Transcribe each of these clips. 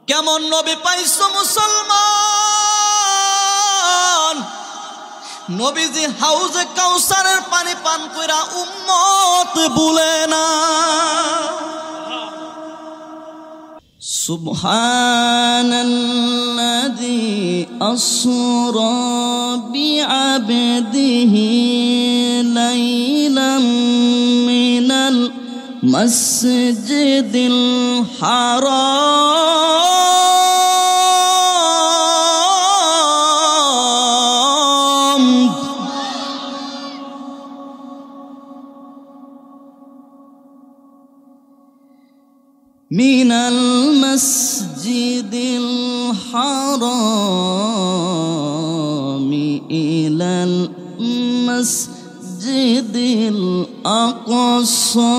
কেমন নবী পাইছো মুসলমান? নবীজি হাউজে কাউসারের পানি পান কইরা উম্মত ভুলে না। সুবহানাল্লাযী আসরা বিআবদিহি লাইলাম মিনাল মসজিদিল হারাম মিনাল মসজিদিল হারাম ইলাল মসজিদিল আকসা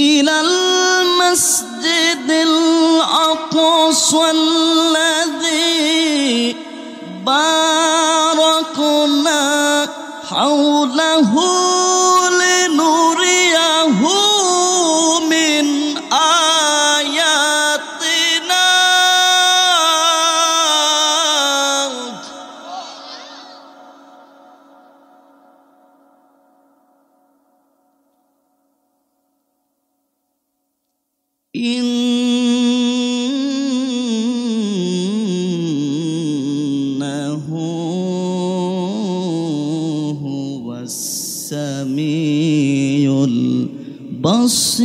ইলাল মসজিদিল আকসা الذي باركنا حوله لنريه من آياتنا إنه هو السميع البصير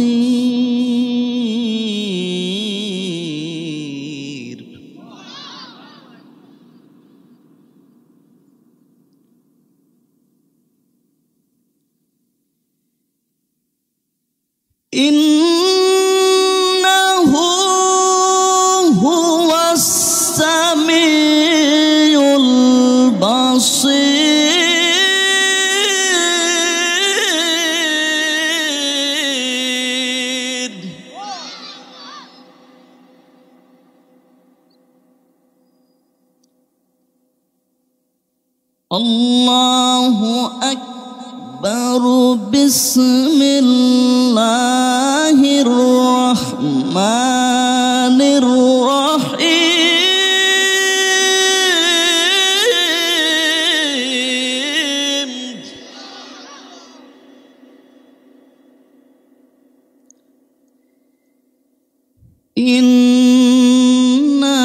إنه هو السميع البصير الله أكبر بسم الله الرحمن الرحيم إنا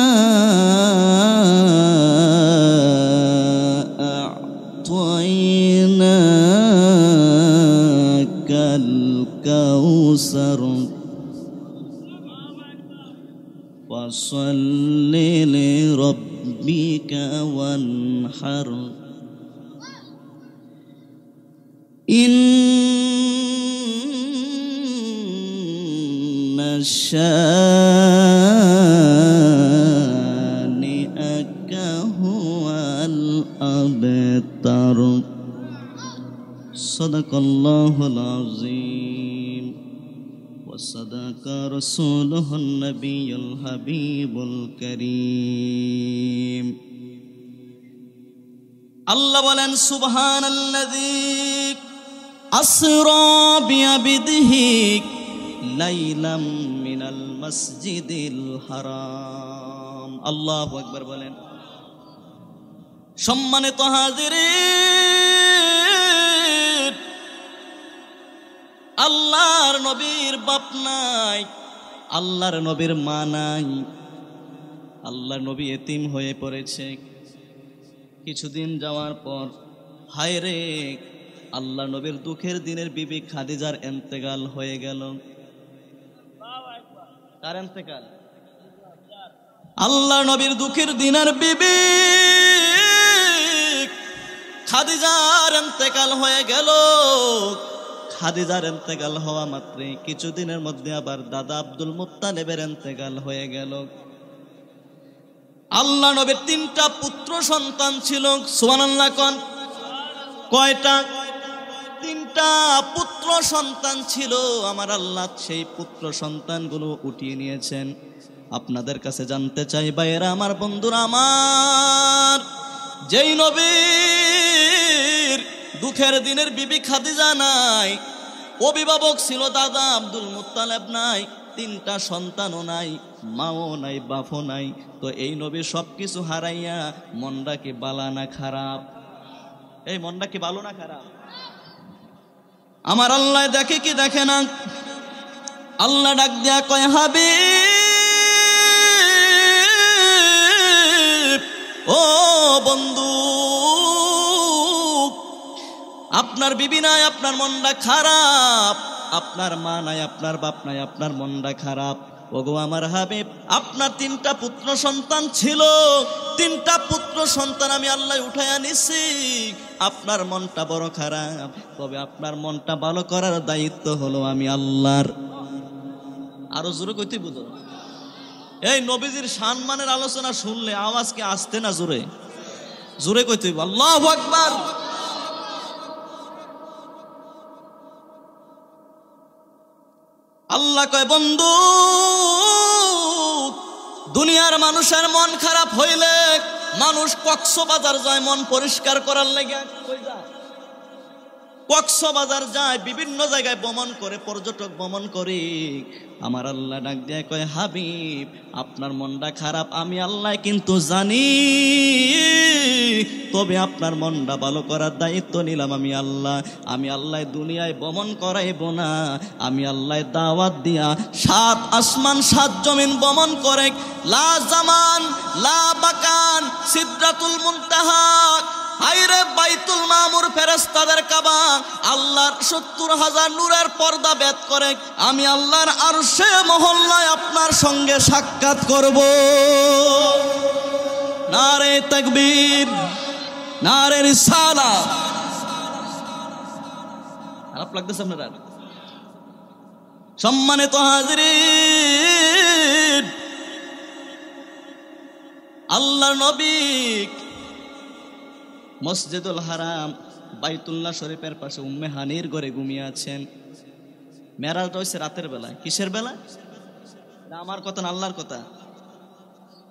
أعطيناك الكوثر فصل لربك وانحر إن شانئك هو الأبتر صدق الله العظيم وصدق رسوله النبي الحبيب الكريم الله বলেন সুবহানাল্লাযী আসরা বিআবদিহি লাইলাম মিনাল মসজিদিল হারাম। আল্লাহু আকবার বলেন। সম্মানিত হাজিরিন, আল্লাহর নবীর বাপ নাই, আল্লাহর নবীর মা নাই, আল্লাহর নবী এতিম হয়ে পড়েছে। কিছুদিন যাওয়ার পর হায় রে, আল্লাহ নবীর দুঃখের দিনের বিবি খাদিজার ইন্তেকাল হয়ে গেল। কার ইন্তেকাল? আল্লাহ নবীর দুঃখের দিনের বিবি খাদিজার ইন্তেকাল হয়ে গেল। খাদিজার ইন্তেকাল হওয়া মাত্রই কিছুদিনের মধ্যে আবার দাদা আব্দুল মুত্তালিবের ইন্তেকাল হয়ে গেল। আল্লাহ নবীর 3টা পুত্র সন্তান ছিল। সুবহানাল্লাহ কোন? কয়টা? 3টা পুত্র সন্তান ছিল। আমার আল্লাহ সেই পুত্র সন্তানগুলো উঠিয়ে নিয়েছেন। আপনাদের কাছে জানতে চাই ভাইয়েরা আমার, বন্ধুরা আমার, যেই নবীর দুঃখের দিনের বিবি খাদিজা নাই, অভিভাবক ছিল দাদা আব্দুল মুত্তালিব নাই, 3টা সন্তানও নাই, মাও নাই, বাপও নাই, তো এই নবী সবকিছু হারাইয়া মনটা কি বালা না খারাপ? এই মনটা কি ভালো না খারাপ? আমার আল্লাহ দেখে কি দেখে না? আল্লাহ ডাক দিয়া কয়, হাবিব ও বন্ধু, আপনার বিবি নাই, আপনার মনটা খারাপ, আপনার মা নাই, আপনার বাপ নাই, আপনার মনটা খারাপ। ওগো আমার হাবিব, আপনার 3টা পুত্র সন্তান ছিল, 3টা পুত্র সন্তান আমি আল্লাহ উঠাইয়া নিছি, আপনার মনটা বড় খারাপ, তবে আপনার মনটা ভালো করার দায়িত্ব হলো আমি আল্লাহর। আরো জোরে কইতে বুঝো। এই নবীজির সম্মানের আলোচনা শুনলে আওয়াজ কি আসতে না জোরে? জোরে কইতে হইব, আল্লাহু আকবার। আল্লাহ কয়, বন্ধু, দুনিয়ার মানুষের মন খারাপ হইলে মানুষ কক্সবাজার যায় মন পরিষ্কার করার লেগে। কক্সবাজার যায়, বিভিন্ন জায়গায় ভ্রমণ করে, পর্যটক ভ্রমণ করে। আমার আল্লাহ ডাক দিয়ে কয়, হাবিব আপনার মনটা খারাপ আমি আল্লাহ কিন্তু জানি, তবে আপনার মনটা ভালো করার দায়িত্ব নিলাম আমি আল্লাহ। আমি আল্লাহ দুনিয়ায় ভ্রমণ করাইব না, আমি আল্লাহ দাওয়াত দিয়া 7 আসমান 7 জমিন ভ্রমণ করে, লা জামান লা বাকান সিদরাতুল মুনতাহা, হায়রে বাইতুল মামুর, ফেরেশতাদের কাবা, আল্লাহর 70,000 নূরের পর্দা ভেদ করে আমি আল্লাহর আরশে মহল্লায় আপনার সঙ্গে সাক্ষাৎ করব। নারে তাকবীর, নারে রিসালাত। খারাপ লাগতেছে আপনারা? সম্মানিত হাজিরিন, আল্লাহর নবী মসজিদুল হারাম বাইতুল্লাহ শরীফের পাশে উম্মে হানির ঘরে ঘুমিয়ে আছেন। মেরাজটা হয়েছে রাতের বেলায়। কিসের বেলা? আমার কথা না, আল্লাহর কথা।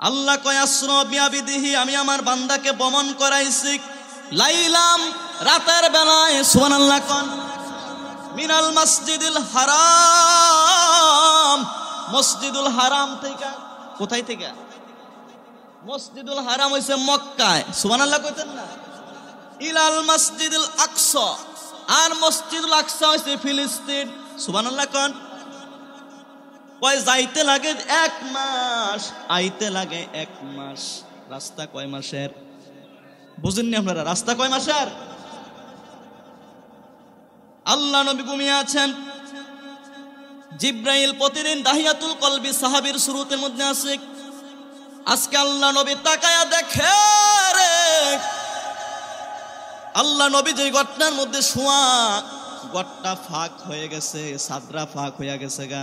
আল্লাহ কয়, আসরা বিআবিদিহি, আমি আমার বান্দাকে ভ্রমণ করাইছি লাইলাম, রাতের বেলায়, সুবহানাল্লাহ কোন, মিনাল মসজিদুল হারাম, মসজিদুল হারাম থেকে। কোথায় থেকে? মসজিদুল হারাম হইছে মক্কায়, সুবহানাল্লাহ কইতেন না? ইলাল মসজিদুল আকসা, আর মসজিদুল আকসা হইছে ফিলিস্তিন, সুবহানাল্লাহ কোন। কয় যাইতে লাগে 1 মাস, আইতে লাগে 1 মাস। রাস্তা কয় মাসের? বুঝেননি আপনারা? রাস্তা কয় মাসের? আল্লাহ নবী ঘুমিয়ে আছেন, জিব্রাইল প্রতিদিন দাহিয়াতুল কলবি সাহাবীর শুরুতের মধ্যে আছে। আজকে আল্লাহ নবী তাকায়া দেখে রে, আল্লাহ নবী যে ঘটনার মধ্যে শোয়া, ঘরটা ফাঁক হয়ে গেছে, সাদরা ফাঁক হয়ে গেছে গা।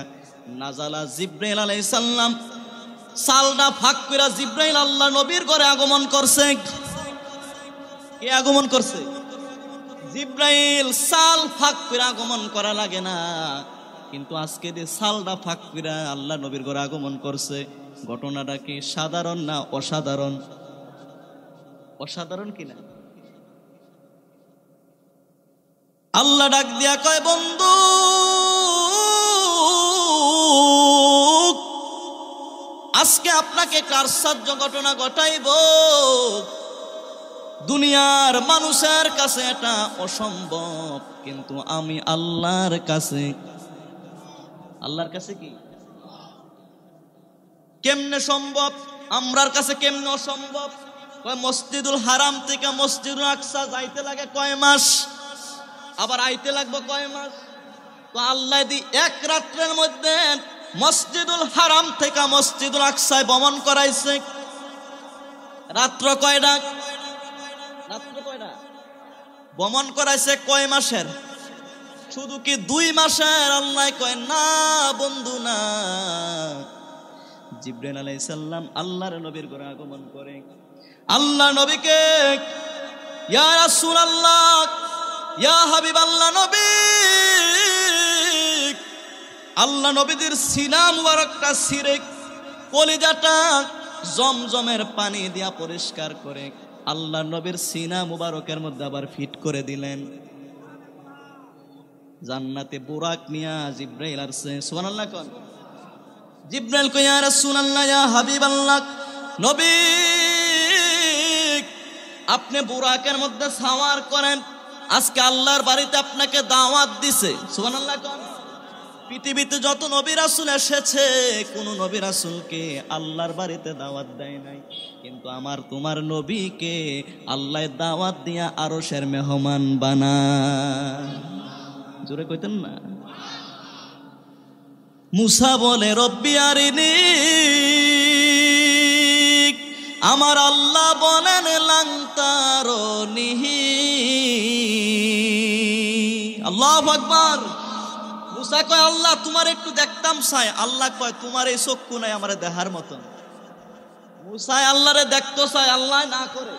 নাজালা জিব্রাইল আলাইহিস সালাম, সালটা ফাঁক করে জিব্রাইল আল্লাহ নবীর ঘরে আগমন করছে। কে আগমন করছে? জিব্রাইল। সাল ফাঁক করে আগমন করা লাগে না, কিন্তু আজকে যে সালটা ফাঁক করে আল্লাহ নবীর ঘরে আগমন করছে, ঘটনাটা কি সাধারণ না অসাধারণ? অসাধারণ কিনা? আল্লাহ ডাক দিয়া কয়, বন্ধু, আজকে আপনাকে একটা আশ্চর্য ঘটনা ঘটাইব। দুনিয়ার মানুষের কাছে এটা অসম্ভব, কিন্তু আমি আল্লাহর কাছে, আল্লাহর কাছে কি কেমনে সম্ভব? আমরার কাছে কেমনে অসম্ভব? কয় মসজিদুল হারাম থেকে মসজিদুল আকসা যাইতে লাগে কয় মাস, আবার আইতে লাগবে কয় মাস। তো আল্লাহ দি 1 রাত্রের মধ্যে মসজিদুল হারাম থেকে মসজিদুল আকসায় ভ্রমণ করাইছে। রাত্র কয়টা? রাত্র কয়টা? ভ্রমণ করাইছে কয় মাসের? শুধু কি 2 মাসের? আল্লাহ কয় না বন্ধু না। জিবরাইল আলাইহিস সালাম আল্লাহর নবীর ঘরে আগমন করে। আল্লাহ নবীকে, ইয়া রাসূলুল্লাহ, ইয়া হাবিবাল্লাহ নবী, আল্লাহ নবীদের সিনা মুবারকটা ছিঁড়ে কলিজাটা জমজমের পানি দিয়া পরিষ্কার করে আল্লাহ নবীর সিনা মুবারকের মধ্যে আবার ফিট করে দিলেন। জান্নাতে বুরাক নিয়া জিব্রাইল আসছে, সুবহানাল্লাহ কোন। জিব্রাইল কয় ইয়া রাসূলুল্লাহ ইয়া হাবিবাল্লাহ, নবী আপনি বুরাকের মধ্যে সাওয়ার করেন, আজকে আল্লাহর বাড়িতে আপনাকে দাওয়াত দিছে, সুবহানাল্লাহ কোন। পৃথিবীতে যত নবী রাসূল এসেছে কোন নবী রাসূলকে আল্লাহর বাড়িতে দাওয়াত দেয় নাই, কিন্তু আমার তোমার নবীকে আল্লাহ দাওয়াত দিয়া আরশের মেহমান বানায়। জোরে কইতেন না। মুসা বলে রব্বি আরিনি, আমার আল্লাহ বলেন লাং তারনিহি। আল্লাহু আকবার। মুসা কয় আল্লাহ তোমার একটু দেখতাম চাই, আল্লাহ কয় তোমার এই চক্ষু নাই আমারে দেখার মতন। মুসা আল্লাহরে দেখতো চাই, আল্লাহ না করে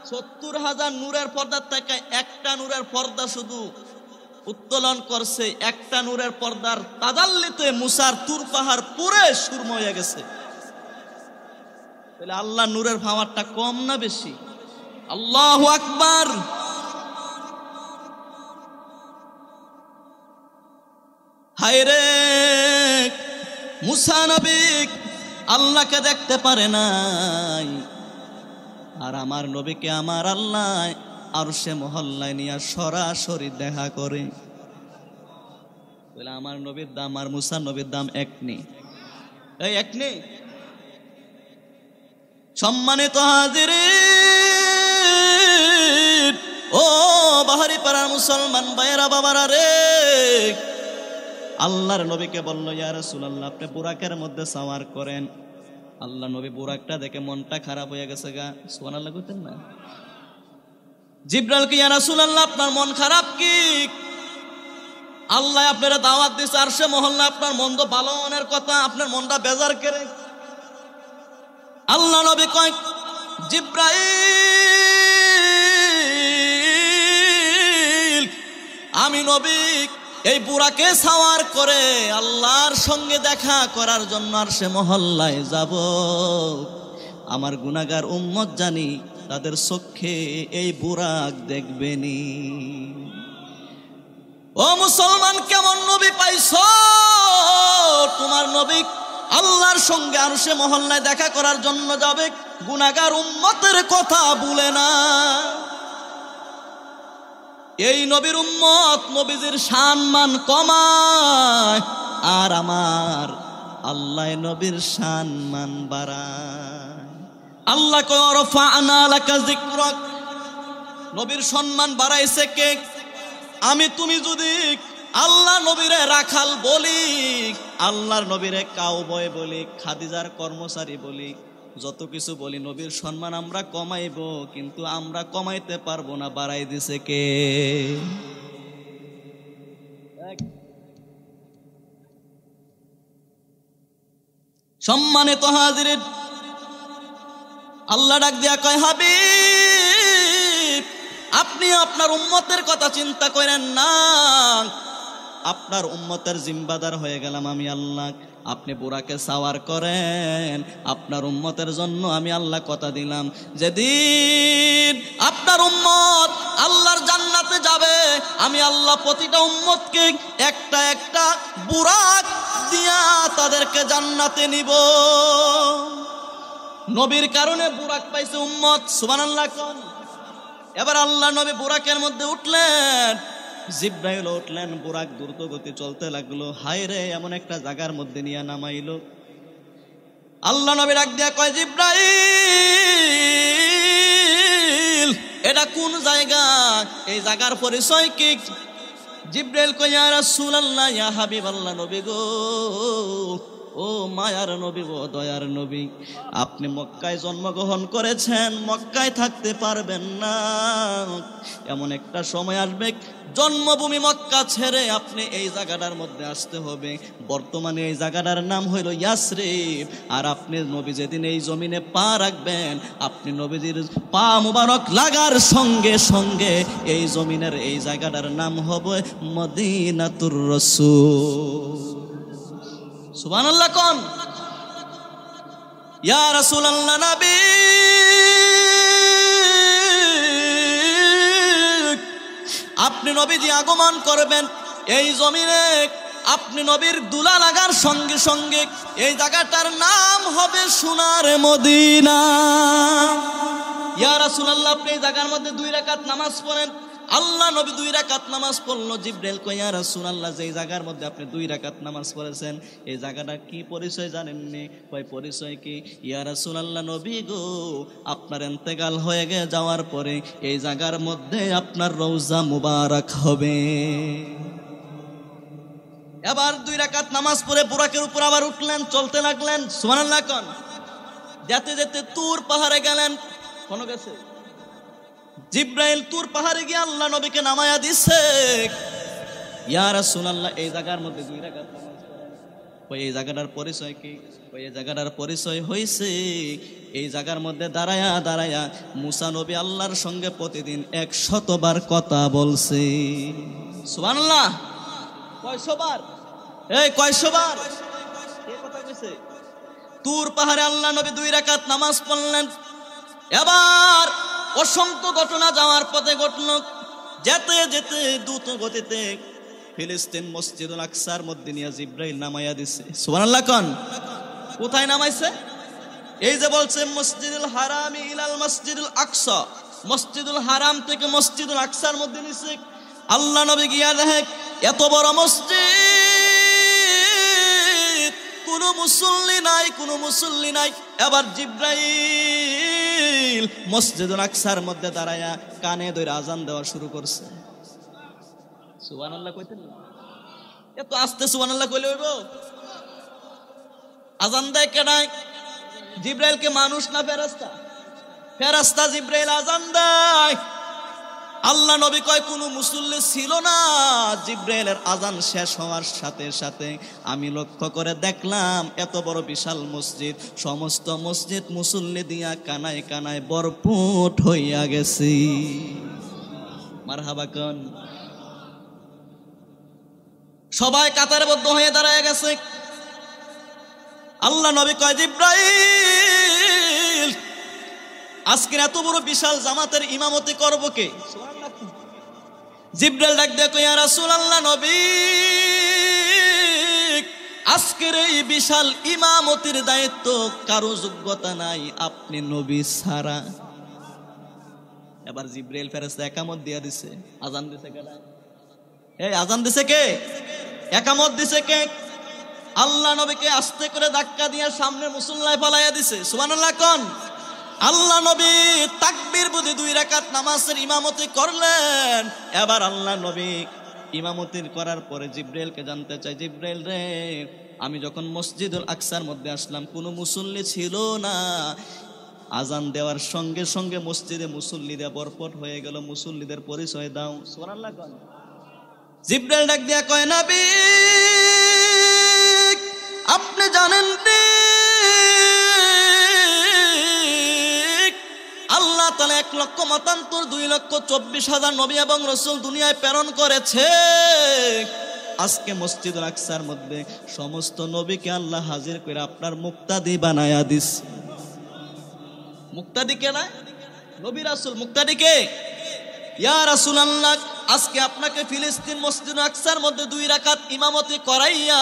৭০,০০০ নূরের পর্দার থেকে একটা নূরের পর্দা শুধু উত্তোলন করছে, একটা নূরের পর্দার তাজাল্লিতে মুসার তুর পাহাড় পুরে সুরমা হয়ে গেছে। তাহলে আল্লাহ নূরের পাওয়ারটা কম না বেশি? আল্লাহু আকবার। হায়রে মুসা নবী আল্লাহকে দেখতে পারে নাই, আর আমার নবীকে আমার আল্লাহ আরশে মহল্লায় নিয়ে সরাসরি দেখা করে। বলে আমার নবীর দাম আর মুসা নবীর দাম এক নেই, এই এক নেই। সম্মানিত হাজিরিন, ও বাহারি পাড়ার মুসলমান ভাইয়েরা বাবারা রে, আল্লাহর নবীকে বলল ইয়া রাসূলুল্লাহ আপনি বুরাকের মধ্যে সাওয়ার করেন। আল্লাহ নবী বুরাকটা দেখে মনটা খারাপ হয়ে গেছে গা, সুবহানাল্লাহ কইতেন না। জিব্রাইল কি ইয়া রাসূলুল্লাহ আপনার মন খারাপ কি? আল্লাহ আপনারা দাওয়াত দিছে আরশে মহল্লা, আপনার মন তো ভালো মনের কথা, আপনার মনটা বেজার করে। আল্লাহ নবী কয় জিব্রাইল আমি নবী এই বুরাকে সাওয়ার করে আল্লাহর সঙ্গে দেখা করার জন্য আরশে মহল্লায় যাব। আমার গুনাহগার উম্মত জানি তাদের চোখে এই বুরাক দেখবেনি। ও মুসলমান কেমন নবী পাইছো? তোমার নবী আল্লাহর সঙ্গে আরশে মহল্লায় দেখা করার জন্য যাবে, গুনাহগার উম্মতের কথা ভুলে না। এই নবীর উম্মত নবীজির সম্মান কমায়, আর আমার আল্লাহ নবীর সম্মান বাড়ায়। আল্লাহ কয় রফা'না লাকা যিকরাক, নবীর সম্মান বাড়াইছে কে? আমি তুমি যদি আল্লাহ নবীরে রাখাল বলি, আল্লাহর নবীরে কাউবয় বলি, খাদিজার কর্মচারী বলি, যত কিছু বলি, নবীর সম্মান আমরা কমাইব, কিন্তু আমরা কমাইতে পারবো না, বাড়াই দিছে কে? সম্মানিত হাজিরিন, আল্লাহ ডাক দিয়া কয় হাবিব আপনি আপনার উম্মতের কথা চিন্তা করেন না, আপনার উম্মতের জিম্বাদার হয়ে গেলাম আমি আল্লাহ। আপনি বুরাকে সাওয়ার করেন, আপনার উম্মতের জন্য আমি আল্লাহ কথা দিলাম, যেদিন আপনার উম্মত আল্লাহর জান্নাতে যাবে আমি আল্লাহ প্রতিটা উম্মতকে একটা একটা বুরাক দিয়া তাদেরকে জান্নাতে নিব। নবীর কারণে বুরাক পাইছে উম্মত, সুবহানাল্লাহ কোন। এবার আল্লাহ নবী বুরাকের মধ্যে উঠলেন, জিব্রাইল উঠলেন, বুরাক দ্রুত গতি চলতে লাগলো। হায় রে, এমন একটা জায়গার মধ্যে নিয়ে নামাইলো। আল্লাহ নবী ডাক দিয়া কয় জিব্রাইল এটা কোন জায়গা? এই জায়গার পরিচয় কি? জিব্রাইল কয় ইয়া রাসূলুল্লাহ ইয়া হাবিবাল্লাহ, নবী গো, ও মায়ার নবী, ও দয়ার নবী, আপনি মক্কায় জন্মগ্রহণ করেছেন, মক্কায় থাকতে পারবেন না। এমন একটা সময় আসবে জন্মভূমি মক্কা ছেড়ে আপনি এই জায়গাটার মধ্যে আসতে হবে। বর্তমানে এই জায়গাটার নাম হইল ইয়াসরিব। আর আপনি নবী যেদিন এই জমিনে পা রাখবেন, আপনি নবীজির পা মুবারক লাগার সঙ্গে সঙ্গে এই জমিনের এই জায়গাটার নাম হবে মদিনাতুর রাসূল। সুবহানাল্লাহ কোন। ইয়া রাসূলুল্লাহ নবী, আপনি নবীজি আগমন করবেন এই জমিনে, আপনি নবীর দুলা লাগার সঙ্গে সঙ্গে এই জায়গাটার নাম হবে সোনার মদিনা। ইয়া রাসূলুল্লাহ, আপনি এই জায়গার মধ্যে 2 রাকাত নামাজ পড়েন। আল্লাহ নবী 2 রাকাত নামাজ পড়লো। জিবরাইল কয়, ইয়া রাসূলুল্লাহ, যে জায়গার মধ্যে আপনি 2 রাকাত নামাজ পড়েছেন এই জায়গাটা কি পরিচয় জানেননি? কয়, পরিচয় কি? ইয়া রাসূলুল্লাহ নবী গো, আপনার ইন্তেকাল হয়ে যাওয়ার পরে এই জায়গার মধ্যে আপনার রওজা মুবারক হবে। এবার 2 রাকাত নামাজ পড়ে বুরাকের উপর আবার উঠলেন, চলতে লাগলেন। সুবহানাল্লাহ কোন। যেতে যেতে তুর পাহাড়ে গেলেন। কোন গেছে? জিবরাইল তুর পাহাড়ে গিয়ে আল্লাহ নবীকে নামায়া দিছে। ইয়া রাসূলুল্লাহ, এই জায়গার মধ্যে 2 রাকাত নামাজ পড়েন। ওই এই জায়গাটার পরিচয় কি? ওই এই জায়গাটার পরিচয় হইছে এই জায়গার মধ্যে দাঁড়ায়া দাঁড়ায়া মুসা নবী আল্লাহর সঙ্গে প্রতিদিন 100 বার কথা বলছে। সুবহানাল্লাহ। কয়শো বার? এই কয়শো বার? কে কথা কইছে? তুর পাহাড়ে আল্লাহ নবী 2 রাকাত নামাজ পড়লেন। এবার অসংখ্য ঘটনা যাওয়ার পথে ঘটল। যেতে যেতে দ্রুত গতিতে ফিলিস্তিন মসজিদুল আকসার মধ্যে নিয়ে জিবরাইল নামাইয়া দিছে। সুবহানাল্লাহ কোন। কোথায় নামাইছে? এই যে বলছে মসজিদুল হারাম ইলাল মসজিদুল আকসা, মসজিদুল হারাম থেকে মসজিদুল আকসার মধ্যে নিছে। আল্লাহ নবী গিয়া দেখে এত বড় মসজিদ, কোনো মুসল্লি নাই, কোনো মুসল্লি নাই। এবার জিবরাইল মসজিদুল আকসার মধ্যে দাঁড়ায়া কানে ধরে আজান দেওয়া শুরু করছে। সুবহানাল্লাহ কইতেন না? এত আস্তে সুবহানাল্লাহ কইলে হইব? আজান দেয় কে? নাই জিবরাইল কে মানুষ না ফেরেশতা? ফেরেশতা। জিবরাইল আজান দেয়। আল্লাহ নবী কয় কোনো মুসল্লি ছিল না। জিবরাইলের আজান শেষ হওয়ার সাথে সাথে আমি লক্ষ্য করে দেখলাম এত বড় বিশাল মসজিদ, সমস্ত মসজিদ মুসল্লি দিয়া কানায় কানায় ভরপুর হইয়া গেছে। মারহাবা কোন। সবাই কাতারবদ্ধ হয়ে দাঁড়ায় গেছে। আল্লাহ নবী কয়, জিবরাইল, আজকের এত বড় বিশাল জামাতের ইমামতি করব কে? জিবরাইল ডাক দিয়ে কয়, ইয়া রাসূলুল্লাহ নবী, আজকের এই বিশাল ইমামতির দায়িত্ব কারো যোগ্যতা নাই, আপনি নবী ছাড়া। এবার জিবরাইল ফেরেশতা একামত দিয়া দিছে। আজান দিছে কে? এই আজান দিছে কে? একামত দিছে কে? আল্লাহ নবীকে আস্তে করে ধাক্কা দিয়ে সামনে মুসল্লায় পালাইয়া দিছে। সুবহানাল্লাহ কোন। আল্লাহ নবী তাকবীর বুঝে 2 রাকাত নামাজের ইমামতি করলেন। এবার আল্লাহ নবী ইমামতি করার পরে জিবরাইলকে জানতে চাই, জিবরাইল রে, আমি যখন মসজিদুল আকসার মধ্যে আসলাম কোনো মুসল্লি ছিল না। আজান দেওয়ার সঙ্গে সঙ্গে মসজিদে মুসল্লিদের ভরপুর হয়ে গেল। মুসল্লিদের পরিচয় দাও। সুবহানাল্লাহ কোন। জিবরাইল ডাক দিয়া কয়, নবী, আপনি জানেন রে, আল্লাহ তাআলা 1 লক্ষ মতান্তর 2,24,000 নবী এবং রাসূল দুনিয়ায় প্রেরণ করেছে। আজকে মসজিদুল আকসার মধ্যে সমস্ত নবীকে আল্লাহ হাজির করে আপনার মুক্তাদি বানায়া দিস। মুক্তাদি কে? না নবী রাসূল। মুক্তাদি কে? ইয়া রাসূলুল্লাহ, আজকে আপনাকে ফিলিস্তিন মসজিদুল আকসার মধ্যে 2 রাকাত ইমামতি করাইয়া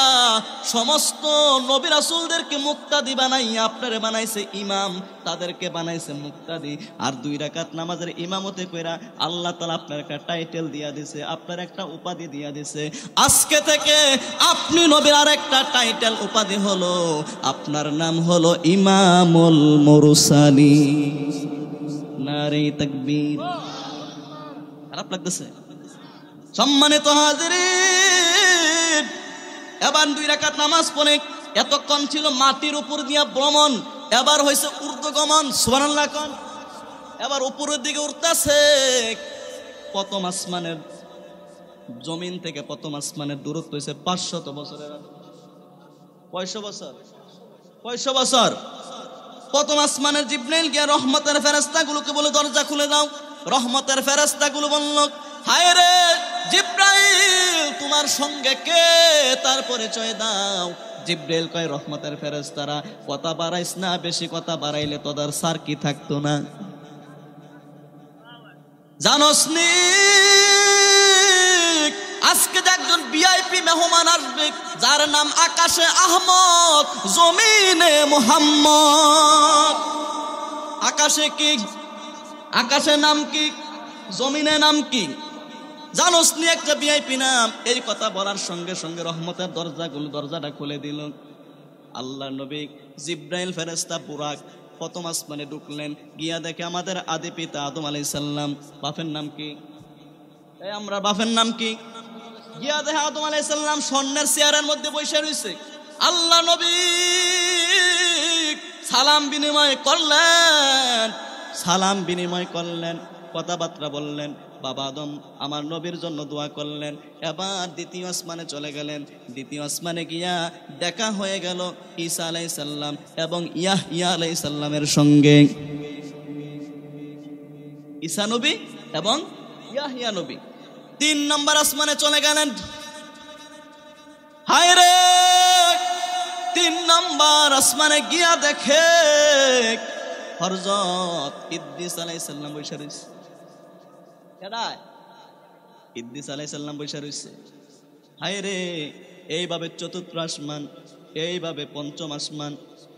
সমস্ত নবী রাসূলদেরকে মুক্তাদি বানাইয়া আপনারে বানাইছে ইমাম, তাদেরকে বানাইছে মুক্তাদি। আর 2 রাকাত নামাজের ইমামতি কইরা আল্লাহ তাআলা আপনার একটা টাইটেল দিয়া দিছে, আপনার একটা উপাধি দিয়া দিছে। আজকে থেকে আপনি নবীর আরেকটা টাইটেল উপাধি হলো, আপনার নাম হলো ইমামুল মুরসালিন। নারে তাকবীর। খারাপ লাগতেছে? সম্মানিত হাজিরিন, এবার 2 রাকাত নামাজ পড়ে এতক্ষণ ছিল মাটির উপর দিয়া ভ্রমণ, এবার হয়েছে ঊর্ধ্বগমন। সুবহানাল্লাহ কোন। এবার উপরের দিকে উঠতেছে। প্রথম আসমানের জমিন থেকে প্রথম আসমানের দূরত্ব হয়েছে 500 বছরের। কয়শো বছর? 500 বছর। প্রথম আসমানের জিবরাইল গিয়ে রহমতের ফেরেশতাগুলোকে বলে, দরজা খুলে দাও। রহমতের ফেরেশতাগুলো বলল, হায় রে জিবরাইল, তোমার সঙ্গে কে? তার পরিচয় দাও। জিব্রাইল কয় রহমতের ফেরেশতারা কথা বাড়াইস না, বেশি কথা বাড়াইলে তোদের সার কি থাকতো না। জানোস নি আজকে যে একজন ভিআইপি মেহমান আসবে, যার নাম আকাশে আহমদ, জমিনে মুহাম্মদ। আকাশে কি? আকাশে নাম কি? জমিনে নাম কি? জানোস নি একটা ভিআইপি নাম। এই কথা বলার সঙ্গে সঙ্গে রহমতের দরজাটা খুলে দিল। আল্লাহ নবী জিব্রাইল ফেরেশতা বুরাক প্রথম আসমানে ঢুকলেন, গিয়া দেখে আমাদের আদি পিতা আদম আলাইহিস সালাম। বাপের নাম কি? এই আমরা বাপের নাম কি? গিয়া দেখে আদম আলাইহিস সালাম স্বর্ণের চেয়ারের মধ্যে বসে রয়েছে। আল্লাহ নবী সালাম বিনিময় করলেন, কথাবার্তা বললেন। বাবা আদম আমার নবীর জন্য দোয়া করলেন। এবার দ্বিতীয় আসমানে চলে গেলেন। দ্বিতীয় আসমানে গিয়া দেখা হয়ে গেল ঈসা আলাইহিস সালাম এবং ইয়াহইয়া আলাইহিস সালামের সঙ্গে। ঈসা নবী এবং ইয়াহইয়া নবী। 3 নম্বর আসমানে চলে গেলেন। হায় রে, 3 নম্বর আসমানে গিয়া দেখে হযরত ইদ্রিস আলাইহিস সালাম বসে রয়েছে। ইদ্রিস আলাইহিস সালাম বসে রয়েছে। হায় রে, এইভাবে চতুর্থ আসমান, এইভাবে পঞ্চম আসমান,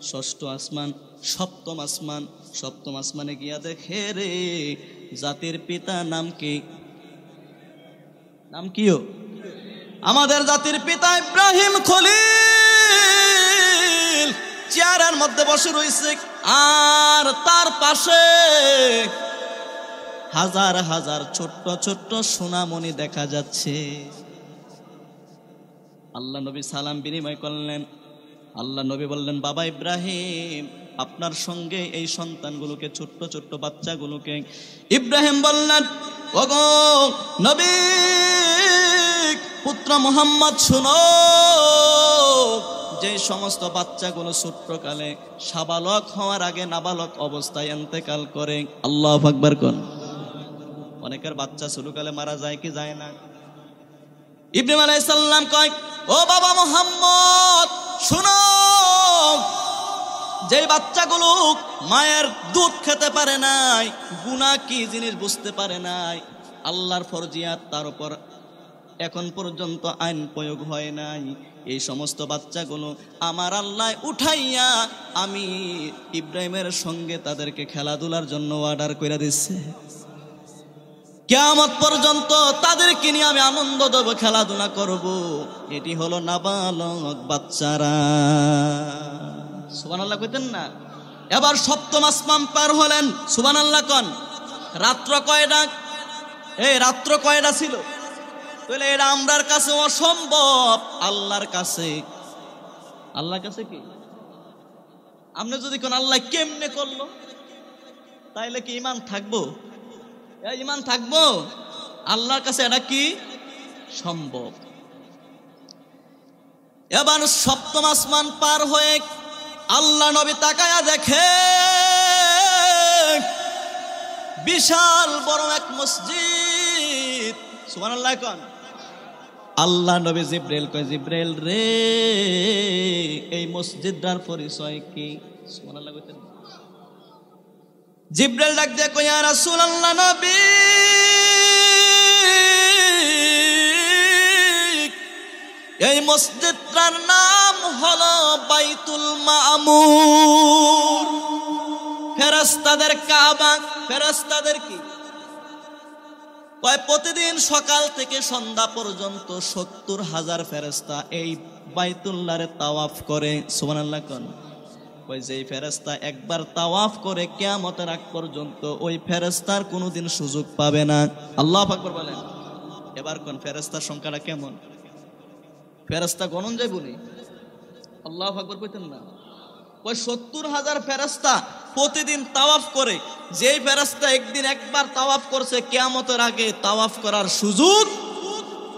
ষষ্ঠ আসমান, সপ্তম আসমান। সপ্তম আসমানে গিয়া দেখে রে জাতির পিতা নাম কি? নাম কিও? আমাদের জাতির পিতা ইব্রাহিম খলিল চেয়ারের মধ্যে বসে রয়েছে, আর তার পাশে হাজার হাজার ছোট্ট ছোট্ট সোনামণি দেখা যাচ্ছে। আল্লাহ নবী সালাম বিনিময় করলেন। আল্লাহ নবী বললেন, বাবা ইব্রাহিম, আপনার সঙ্গে এই সন্তানগুলোকে, ছোট্ট ছোট্ট বাচ্চাগুলোকে। ইব্রাহিম বললেন, ওগো নবী পুত্র মুহাম্মদ, শুনো, যে সমস্ত বাচ্চাগুলো ছোট্টকালে সাবালক হওয়ার আগে নাবালক অবস্থায় ইন্তেকাল করে। আল্লাহু আকবার কোন। অনেকের বাচ্চা ছোটকালে মারা যায় কি যায় না? ইব্রাহিম আলাইহিস সালাম কয়, ও বাবা মুহাম্মদ শুনো, যে বাচ্চাগুলো মায়ের দুধ খেতে পারে নাই, গুনাহ কি জিনিস বুঝতে পারে নাই, আল্লাহর ফরজিয়াত তার উপর এখন পর্যন্ত আইন প্রয়োগ হয় নাই, এই সমস্ত বাচ্চাগুলো আমার আল্লাহ উঠাইয়া আমি ইব্রাহিমের সঙ্গে তাদেরকে খেলাধুলার জন্য অর্ডার করে দিচ্ছে। কিয়ামত পর্যন্ত তাদেরকে নিয়ে আমি আনন্দ দেব, খেলাধুলা করব। এটি হলো নাবালক বাচ্চারা। সুবহানাল্লাহ কইতেন না? এবার সপ্তম আসমান পার হলেন। সুবহানাল্লাহ কোন। রাত্র কয়টা? এই রাত্র কয়টা ছিল? তাহলে এটা আমরার কাছে অসম্ভব, আল্লাহর কাছে। আল্লাহর কাছে কি? আপনি যদি কোন আল্লাহ কেমনে করলো, তাইলে কি ঈমান থাকবো? ঈমান থাকবো? আল্লাহর কাছে এটা কি সম্ভব? এবার সপ্তম আসমান পার হয়ে আল্লাহ নবী তাকায়া দেখে বিশাল বড় এক মসজিদ। সুবহানাল্লাহ কোন। আল্লাহ নবী জিব্রাইল কয়, জিব্রাইল রে, এই মসজিদটার পরিচয় কি? সুবহানাল্লাহ কইতেন। জিব্রাইল ডাক দিয়ে কয়, ইয়া রাসূলুল্লাহ নবী, এই মসজিদটার নাম হলো বাইতুল মামুর, ফেরেশতাদের কাবা। ফেরেশতাদের কি? কয় প্রতিদিন সকাল থেকে সন্ধ্যা পর্যন্ত 70,000 ফেরেশতা এই বাইতুল্লাহরে তাওয়াফ করে। সুবহানাল্লাহ কোন। ওই যে ফেরেশতা একবার তাওয়াফ করে কিয়ামতের আগ পর্যন্ত ওই ফেরেশতার কোনোদিন সুযোগ পাবে না। আল্লাহু আকবার বলেন। এবার কোন ফেরেশতার সংখ্যাটা কেমন? ফেরেশতা গণন যাইবনি। আল্লাহু আকবার কইতেন না? ওই 70,000 ফেরেশতা প্রতিদিন তাওয়াফ করে। যেই ফেরেশতা একদিন একবার তাওয়াফ করছে কিয়ামতের আগে তাওয়াফ করার সুযোগ,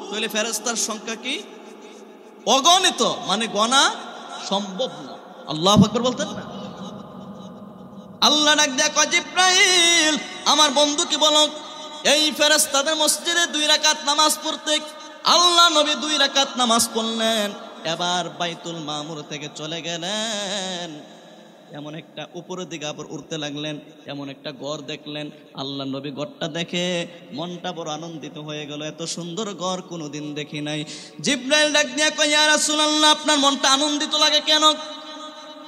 তাহলে ফেরেশতার সংখ্যা কি? অগণিত, মানে গণা সম্ভব না। আল্লাহু আকবার বলতেন না? আল্লাহ ডাক দেয়া কয়, জিব্রাইল আমার বন্ধুকে বলো এই ফেরেশতাদের মসজিদে 2 রাকাত নামাজ পড়তে। আল্লাহ নবী 2 রাকাত নামাজ পড়লেন। এবার বাইতুল মামুর থেকে চলে গেলেন, এমন একটা উপরের দিকে আবার উঠতে লাগলেন, এমন একটা ঘর দেখলেন। আল্লাহ নবী ঘরটা দেখে মনটা বড় আনন্দিত হয়ে গেল, এত সুন্দর ঘর কোনোদিন দেখি নাই। জিবরাইল ডাক দিয়া কয়, ইয়া রাসূলুল্লাহ, আপনার মনটা আনন্দিত লাগে কেন?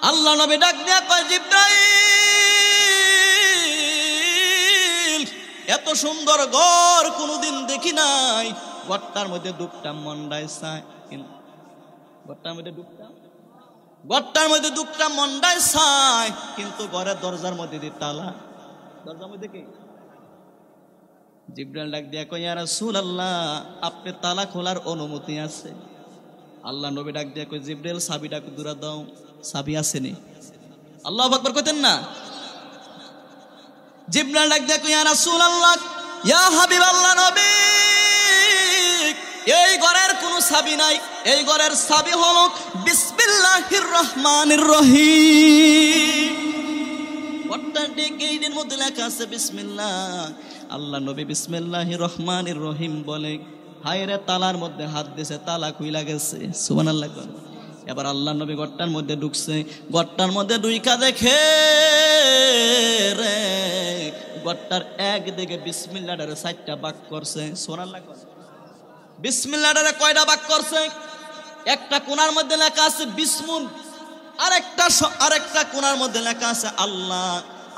আল্লাহ নবী ডাক দিয়া কয়, জিবরাইল, এত সুন্দর ঘর কোনোদিন দেখি নাই, ঘরটার মধ্যে ডুবটাম মন্ডায় চায়, ঘরটার মধ্যে ডুবটাম মন্ডায় চায়, কিন্তু ঘরের দরজার মধ্যে দিয়ে তালা, দরজার মধ্যে কি? জিবরাইল ডাক দিয়া কয়, ইয়া রাসূলুল্লাহ, আপনি তালা খোলার অনুমতি আছে? আল্লাহ নবী ডাক দিয়া কয়, জিবরাইল, চাবিটা দূরা দাও, চাবি আসেনি। আল্লাহু আকবার কইতেন না? জিবরাইল ডাক দিয়া কয়, ইয়া রাসূলুল্লাহ, ইয়া হাবিবাল্লাহ নবী, এই ঘরের কোনো চাবি নাই, এই ঘরের চাবি হলো বিসমিল্লাহির রহমানির রহিম। ঘরটার গেটের মধ্যে লেখা আছে বিসমিল্লাহ। আল্লাহ নবী বিসমিল্লাহির রহমানির রহিম বলে, হায় রে, তালার মধ্যে হাত দিয়েছে, তালা খুইলা গেছে। সুবহানাল্লাহ। এবার আল্লাহ নবী ঘরটার মধ্যে ঢুকছে, ঘরটার মধ্যে ঢুইকা দেখে রে, ঘরটার একদিকে বিসমিল্লাহটারে 4টা ভাগ করছে। সুবহানাল্লাহ। বিসমিল্লাহটারে কয়টা ভাগ করছে? একটা কোণার মধ্যে লেখা আছে বিসমুন, আরেকটা কোণার মধ্যে লেখা আছে আল্লাহ,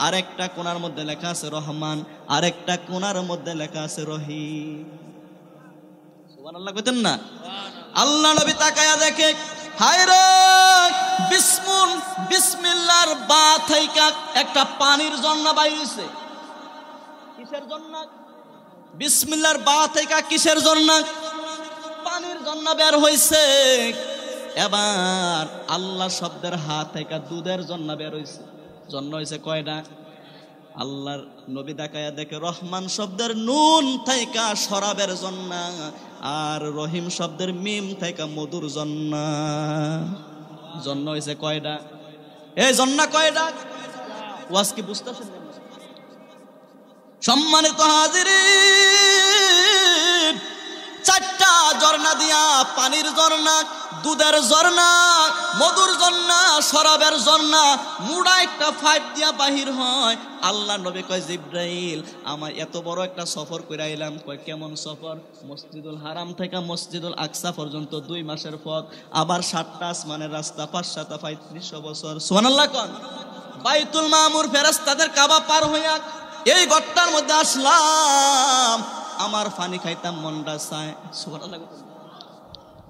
আরেকটা কোণার মধ্যে লেখা আছে রহমান, আরেকটা কোণার মধ্যে লেখা আছে রহিম। সুবহানাল্লাহ কইতেন না? আল্লাহ নবী তাকায়া দেখে, হায় রে, বিসমুন, বিসমিল্লাহর বা থাইকা একটা পানির ঝর্ণা বাইছে। কিসের ঝর্ণা? বিসমিল্লাহর বা থাইকা কিসের ঝর্ণা? পানির ঝর্ণা বের হইছে। এবার আল্লাহ শব্দের হাত থেকে দুধের ঝর্ণা বের হইছে। ঝর্ণা হইছে কয়টা? আল্লাহর নবী দেখায়া দেখে রহমান শব্দের নুন থাইকা শরাবের ঝর্ণা, আর রহিম শব্দের মিম থাইকা মধুর ঝর্ণা। ঝর্ণা হইছে কয়টা? এই ঝর্ণা কয়টা? ওয়াজ কি বুঝতেছেন? সম্মানিত হাজিরিন, 4টা ঝর্ণা দিয়া, পানির ঝর্ণা, দুধের ঝর্ণা, মধুর ঝর্ণা, শরাবের ঝর্ণা, মুড়া একটা ফাইট দিয়া বাহির হয়। আল্লাহ নবী কয়, জিবরাইল, আমার এত বড় একটা সফর করে আইলাম। কয়, কেমন সফর? মসজিদুল হারাম থেকে মসজিদুল আকসা পর্যন্ত 2 মাসের পথ, আবার 7টা আসমানের রাস্তা, 5-7 3500 বছর। সুবহানাল্লাহ কোন? বাইতুল মামুর ফেরেশতাদের কাবা পার হইয়া এই ঘরটার মধ্যে আসলাম, আমার পানি খাইতাম মনটা চায়। সুবহানাল্লাহ।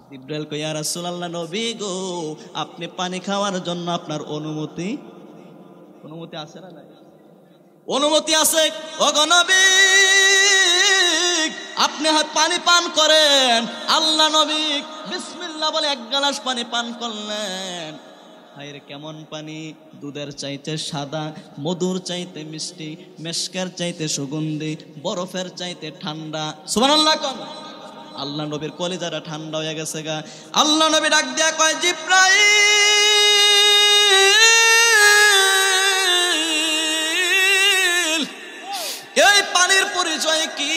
জিবরাইল কয়, ইয়া রাসূলুল্লাহ নবী গো, আপনি পানি খাওয়ার জন্য আপনার অনুমতি আছে না? নাই? অনুমতি আছে। ও গো নবী, আপনি পানি পান করেন। আল্লাহ নবী বিসমিল্লাহ বলে 1 গ্লাস পানি পান করলেন। হায়রে, কেমন পানি! দুধের চাইতে সাদা, মধুর চাইতে মিষ্টি, মেশকের চাইতে সুগন্ধি, বরফের চাইতে ঠান্ডা। সুবহানাল্লাহ কোন? আল্লাহ নবীর কলিজাটা ঠান্ডা হয়ে গেছে গা। আল্লাহ নবী ডাক দিয়া কয়, জিবরাইল, এই পানির পরিচয় কি?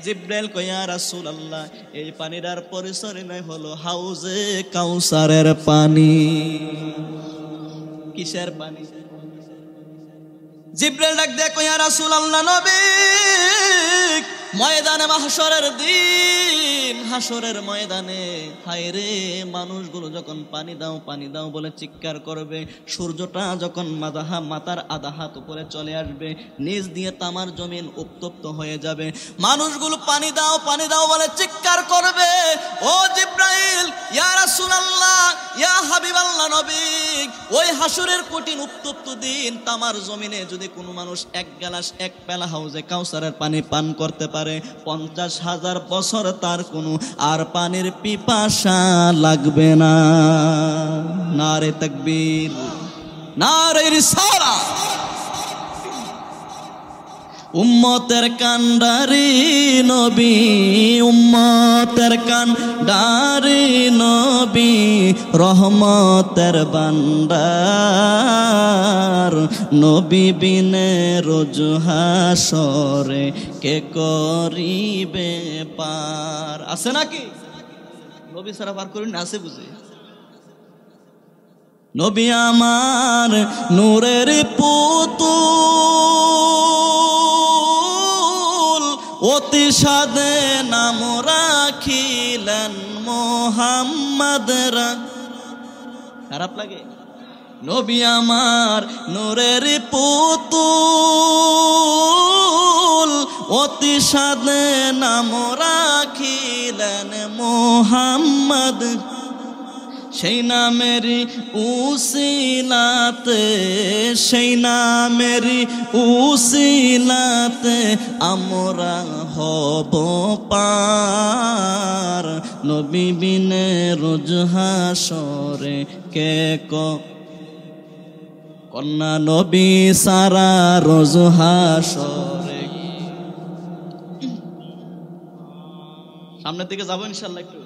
জিবরাইল কয়, ইয়া রাসূলুল্লাহ, এই পানির পরিচয় নাই, হলো হাউজে কাউসারের পানি। কিসের পানি? জিবরাইল ডাক দেয়, ইয়া রাসূলুল্লাহ নবী, ময়দানে মাহশরের দিন, হাসরের ময়দানে হায়রে, মানুষগুলো যখন পানি দাও বলে চিৎকার করবে, সূর্যটা যখন মাথার আধা হাত উপরে চলে আসবে, নিচ দিয়ে তামার জমিন উত্তপ্ত হয়ে যাবে, মানুষগুলো পানি দাও বলে চিৎকার করবে। ও জিবরাইল, ইয়া রাসূলুল্লাহ, ইয়া হাবিবাল্লাহ নবী, ওই হাসরের কঠিন উত্তপ্ত দিন তামার জমিনে যদি কোনো মানুষ 1 গ্লাস 1 পেলা হাউজে কাউসারের পানি পান করতে পারে, 50,000 বছর তার কোনো আর পানির পিপাসা লাগবে না। নারে তাকবীর, নারে রিসালাত। উম্মতের কান্ডারি নবী, উম্মতের কান্ডারি নবী, রহমতের ভান্ডার, নবী বিনে রোজ হাসরে কে করিবে পার। আছে নাকি? নবী ছাড়া পার করি না, আছে বুঝে। নবী আমার নূরের পুতুল, অতি সাদে নাম রাখিলেন মোহাম্মদ। খারাপ লাগে? নবী আমার নূরের পুতুল, অতি সাদে নাম রাখিলেন মোহাম্মদ। সেই নামেরই উসিলাতে, সেই নামেরই উসিলাতে আমরা হব পার। নবী বিনে রোজ হাসরে কে কন্যা, নবী সারা রোজ হাসরে। সামনের দিকে যাবো ইনশাআল্লাহ একটু।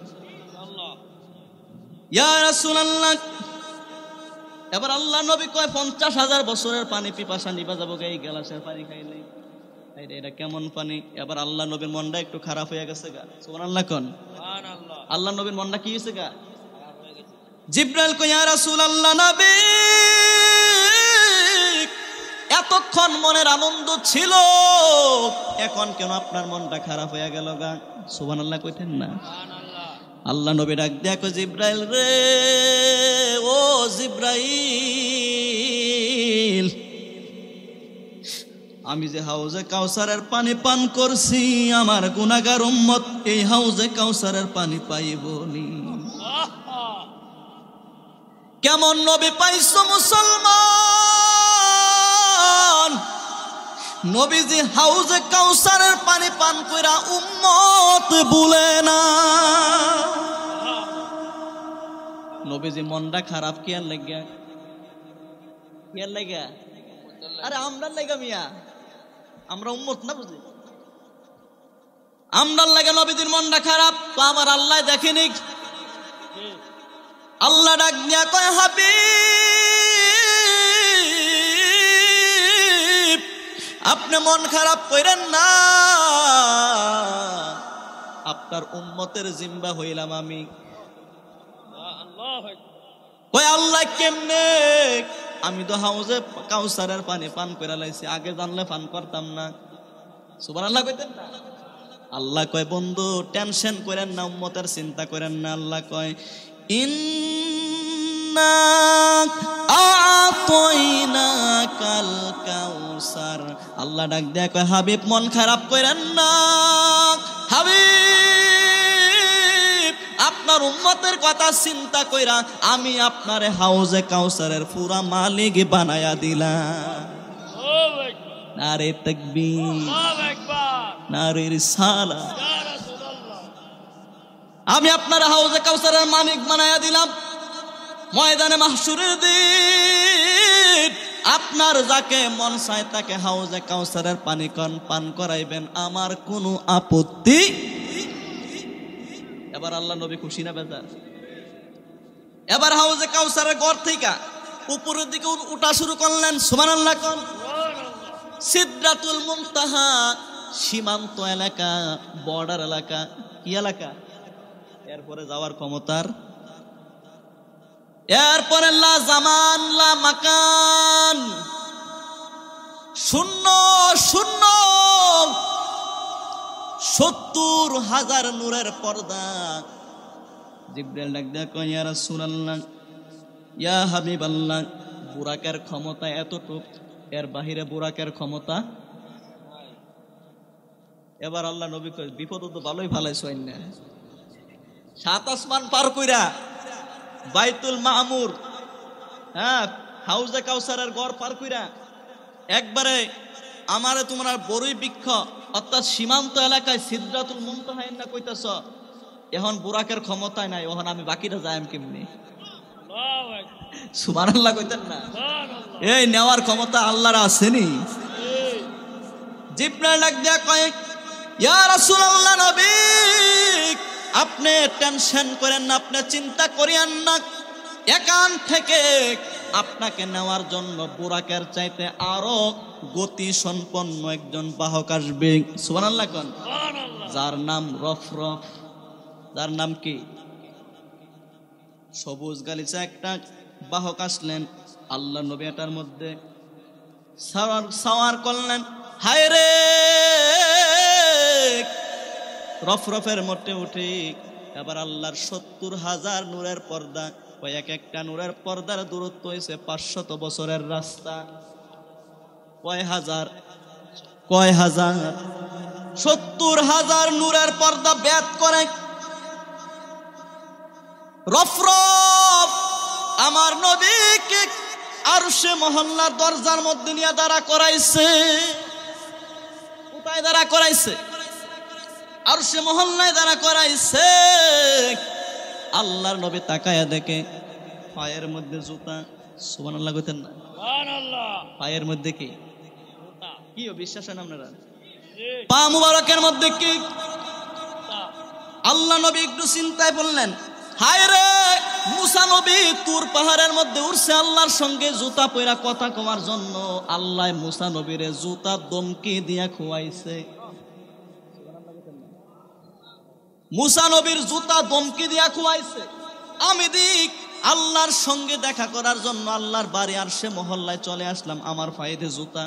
ইয়া রাসূলুল্লাহ, এবার আল্লাহ নবী কয় 50,000 বছরের পানি পিপাসা নিবা যাবো এই গ্লাসের পানি খাইলে। এটা কেমন পানি? এবার আল্লাহ নবীর মনটা একটু খারাপ হয়ে গেছে গা। সুবহানাল্লাহ কোন। আল্লাহ নবীর মনটা কি হয়েছে গা? জিবরাইল কয় ইয়া রাসূলুল্লাহ, নবী এতক্ষণ মনের আনন্দ ছিল, এখন কেন আপনার মনটা খারাপ হয়ে গেল গা? সুবহানাল্লাহ কইতেন না? আল্লাহ নবী ডাক দেখো, জিবরাইল রে, ও জিবরাইল, আমি যে হাউজে কাউসারের পানি পান করছি, আমার গুনাহগার উম্মত এই হাউজে কাউসারের পানি পাইবনি। কেমন নবী পাইছো মুসলমান? নবীজি হাউজে কাউসারের পানি পান কইরা উম্মত ভুলে না। নবীজি মনটা খারাপ কি আর লাগা? কি আর লাগা? আরে আমরা লাগা মিয়া, আমরা উম্মত না, বুঝলি? আমরার লাগে নবীজির মনটা খারাপ। তো আমার আল্লাহ দেখেনি। আল্লাহ ডাক দিয়া কয়, হাবিব আপনি মন খারাপ কইরেন না, আপনার উম্মতের জিম্বা হইলাম আমি। কয় আল্লাহ কেমনে? আমি তো হাউজে কাউসারের পানি পান করে লাইছি, আগে জানলে পান করতাম না। সুবহানাল্লাহ কইতেন না? আল্লাহ কয় বন্ধু টেনশন করেন না, উম্মতের চিন্তা করেন না। আল্লাহ কয় ইন্না আ'তাইনাকাল কাউসার। আল্লাহ ডাক দেয়া কয় হাবিব মন খারাপ করেন না, হাবিব আপনার উম্মতের কথা চিন্তা কইরা আমি আপনারে হাউজে কাউসারের পুরা মালিক বানায়া দিলাম। নারে তাকবীর, নারে রিসালাত। আমি আপনার হাউজে কাউসারের মালিক বানায়া দিলাম। ময়দানে মাহশুরের দিন আপনার যাকে মন চায় তাকে হাউজে কাউসারের পানি পান করাইবেন, আমার কোনো আপত্তি। এবার আল্লাহ নবী খুশি না বেজার? এবার হাউজে কাউসারের ঘর থেকে উপরের দিকে উঠা শুরু করলেন। সুবহানাল্লাহ কোন। সিদরাতুল মুনতাহা সীমান্ত এলাকা, বর্ডার এলাকা। কি এলাকা? এরপরে যাওয়ার ক্ষমতার, এরপরে লা জামান লা মাকান, শূন্য শূন্য, 70,000 নূরের পর্দা। জিবরাইল ডাক দেয়া কয় ইয়া রাসূলুল্লাহ, ইয়া হাবিবাল্লাহ, বুরাকের ক্ষমতা এতটুক, এর বাহিরে বুরাকের ক্ষমতা। এবার আল্লাহ নবী কয় বিপদ তো ভালোই ভালাইছো না, 7 আসমান পার কইরা বাইতুল মামুর, হ্যাঁ হাউজে কাউসারের ঘর পার কইরা একবারে আমারে তোমরা বড়ই বৃক্ষ অর্থাৎ সীমান্ত এলাকায় সিদরাতুল মুনতাহা না কইতাছ। এখন বুরাকের ক্ষমতায় নাই, এখন আমি বাকিটা যাইম কেমনি? সুবহানাল্লাহ কইতেন না? এই নেওয়ার ক্ষমতা আল্লাহর আসেনি। জিবরাইল ডাক দিয়া কয় ইয়া রাসূলুল্লাহ, নবী আপনি টেনশন করেন না, আপনি চিন্তা করিয়েন না। এখান থেকে আপনাকে নেওয়ার জন্য বুরাকের চাইতে আরো গতি সম্পন্ন একজন বাহক আসবে। সুবহানাল্লাহ কোন। যার নাম রফরফ। যার নাম কি? সবুজ গালিচা একটা বাহক আসলেন, আল্লাহ নবী এটার মধ্যে সাওয়ার করলেন। হায় রে, রফরফের মধ্যে উঠে এবার আল্লাহর ৭০,০০০ নূরের পর্দা, ওই এক একটা নূরের পর্দার দূরত্ব হয়েছে ৫০০ বছরের রাস্তা। কয় হাজার ৭০,০০০ নূরের পর্দা বেদ করে রফরফ আমার নবীকে আরশে মহল্লার দরজার মধ্যে নিয়ে দাঁড়া করাইছে। কোথায় দাঁড়া করাইছে? আরশে মহল্লায় দাঁড়া করাইছে। আল্লাহর নবী তাকায়া দেখে পায়ের মধ্যে জুতা। সুবহানাল্লাহ কইতেন না? সুবহানাল্লাহ। পায়ের মধ্যে কি জুতা? কি বিশ্বাস হয় না আপনারা? পা মুবারকের মধ্যে কি? আল্লাহ নবী একটু চিন্তায় বললেন, হায় রে, মুসা নবী তুর পাহাড়ের মধ্যে উঠছে আল্লাহর সঙ্গে জুতা পয়রা কথা কওয়ার জন্য। আল্লাহ মুসা নবীরে জুতা দমকি দিয়া খুয়াইছে। মুসা নবীর জুতা দমকি দিয়া খুয়াইছে। আমি দিক আল্লাহর সঙ্গে দেখা করার জন্য আল্লাহর বাড়ি আরশে মহল্লায় চলে আসলাম, আমার পায়েতে জুতা।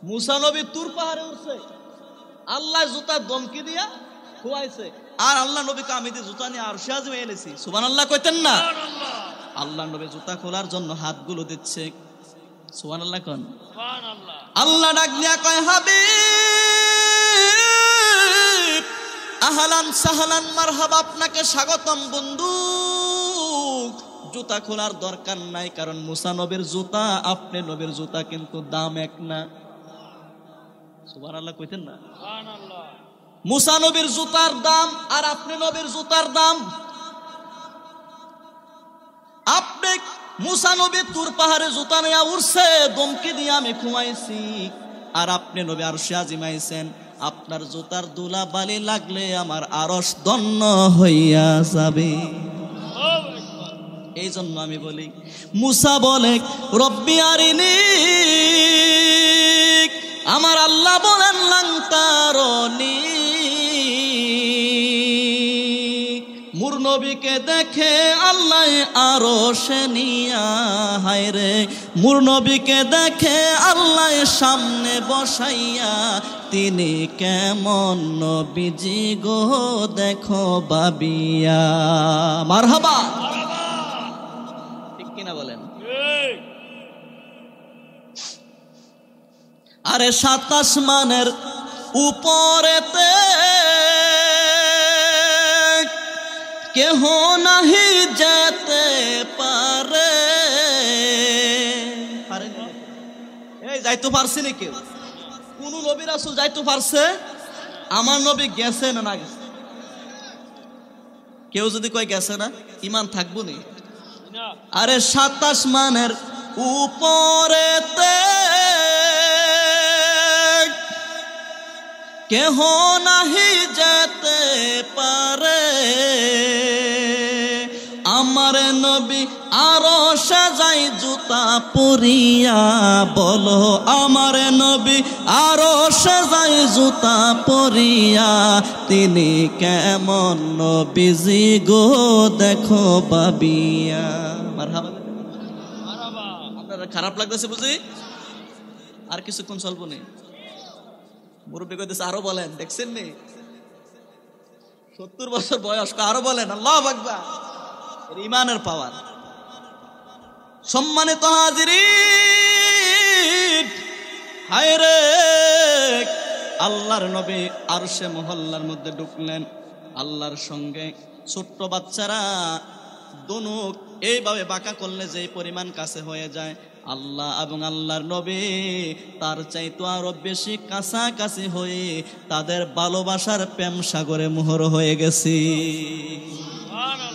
মুসা নবী তুর পাহাড়ে উঠছে, আল্লাহ জুতা দমকি দিয়া খুয়াইছে, আর আল্লাহ নবীকে আমি দিয়ে জুতা নিয়ে আরশে আযমে এনেছি। সুবহানাল্লাহ কইতেন না? আল্লাহ নবী জুতা খোলার জন্য হাতগুলো দিচ্ছে। সুবহানাল্লাহ কোন? সুবহানাল্লাহ। আল্লাহ ডাক দিয়া কয়, হাবিব আহলান সাহলান মারহাবা, আপনাকে স্বাগতম বন্ধু। জুতা খোলার দরকার নাই, কারণ মুসা নবীর জুতা আপনি নবীর জুতা কিন্তু দাম এক না। সুবহানাল্লাহ কইতেন না? সুবহানাল্লাহ। মুসা নবীর জুতার দাম আর আপনি নবীর জুতার দাম। আপনি মুসা নবী তুর পাহাড়ে জুতা নিয়ে উঠছে, দমকি দিয়ে আমি ঘুমাইছি, আর আপনি নবী আরশে আজিমাইছেন। আপনার জুতার দুলা বালি লাগলে আমার আরশ ধন্য হইয়া যাবে। এই জন্য আমি বলি, মুসা বলে রব্বি আরিনি, আমার আল্লাহ বলেন লাং তারনি। মুর নবীকে দেখে আল্লাহ আরশে নিয়া, হায় রে, মুর নবীকে দেখে আল্লাহ সামনে বসাইয়া, তিনি কেমন নবীজি গো দেখো বাবিয়া। মারহাবা, ঠিক কিনা বলেন? আরে ৭ আসমানের উপরেতে কেহ নাহি যেতে পারে। এই যাইতে পারছে না কেউ? কোন নবী রাসূল যাইতে পারছে? আমার নবী গেছে না গেছে? কেউ যদি কয় গেছে না, ঈমান থাকবো নি? আরে ৭ আসমানের উপরেতে কেহ নাহি যেতে পারে, আমার নবী আরশে যাই জুতা পরিয়া। বলো, আমার নবী আরশে যাই জুতা পরিয়া, তিনি কেমন নবীজি গো দেখো বাবিয়া। মারহাবা। আপনারা খারাপ লাগতেছে বুঝি? আর কিছুক্ষণ চলবো নি? মুরব্বী কইতেছে আরো বলেন, দেখছেন নি ৭০ বছর বয়স, আরো বলেন। আল্লাহু আকবার। ঈমানের পাওয়ার। সম্মানিত হাজিরিন, হায় রে, আল্লাহর নবী আরশে মহল্লার মধ্যে ঢুকলেন। আল্লাহর সঙ্গে ছোট্ট বাচ্চারা দনুক এইভাবে বাঁকা করলে যে পরিমাণ কাছে হয়ে যায়, আল্লাহ এবং আল্লাহর নবী তার চাইতো আরো বেশি কাছাকাছি হয়ে তাদের ভালোবাসার প্রেম সাগরে মোহর হয়ে গেছি।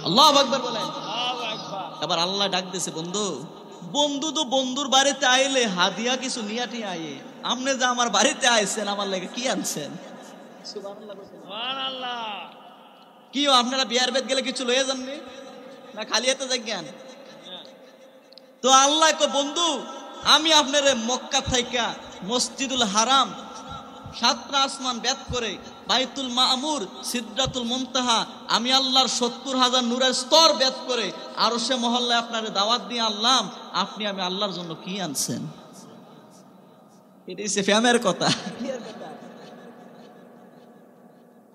আল্লাহু আকবার বলেন। এবার আল্লাহ ডাক দিয়েছে, বন্ধু, বন্ধু তো বন্ধুর বাড়িতে আইলে হাদিয়া কিছু নিয়াটি আয়ে, আপনি যে আমার বাড়িতে আইছেন আমার লাগে কি আনছেন? সুবহানাল্লাহ। কি আপনারা বিয়ার বেদ গেলে কিছু লয়ে যাননি না খালি হাতে যান? তো আল্লাহ কো, বন্ধু, আমি আপনার মক্কা থাইকা মসজিদুল হারাম ৭টা আসমান বেদ করে বাইতুল মামুর, সিদরাতুল মুনতাহা, আমি আল্লাহর 70,000 নূরের স্তর ভেদ করে আরশে মহল্লায় আপনার দাওয়াত দিয়ে আনলাম, আপনি আমি আল্লাহর জন্য কি আনছেন? এটা হচ্ছে ফ্যামের কথা।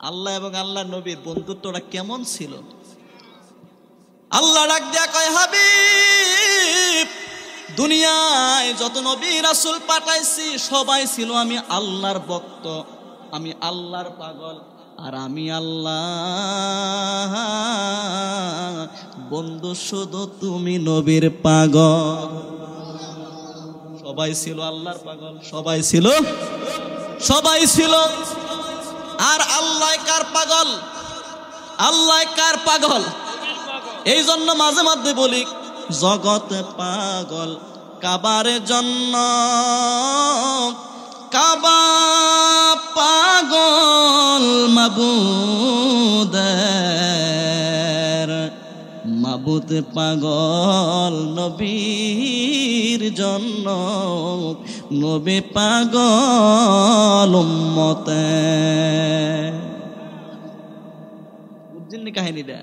আল্লাহ এবং আল্লাহর নবীর বন্ধুত্বটা কেমন ছিল? আল্লাহ ডাক দেয়া কয়, হাবিব, দুনিয়ায় যত নবী রাসূল পাঠাইছি সবাই ছিল আমি আল্লাহর ভক্ত, আমি আল্লাহর পাগল, আর আমি আল্লাহ বন্ধু শুধু তুমি নবীর পাগল। সবাই ছিল আল্লাহর পাগল, সবাই ছিল। আর আল্লাহ কার পাগল? আল্লাহ কার পাগল? এই জন্য মাঝে মাঝে বলি, জগৎ পাগল কাবার জন্য, কাবা পাগল মাবুদের, মাবুদ পাগল নবীর জন্য, নবী পাগল উম্মতের। বুঝছেন নি কাহিনীটা?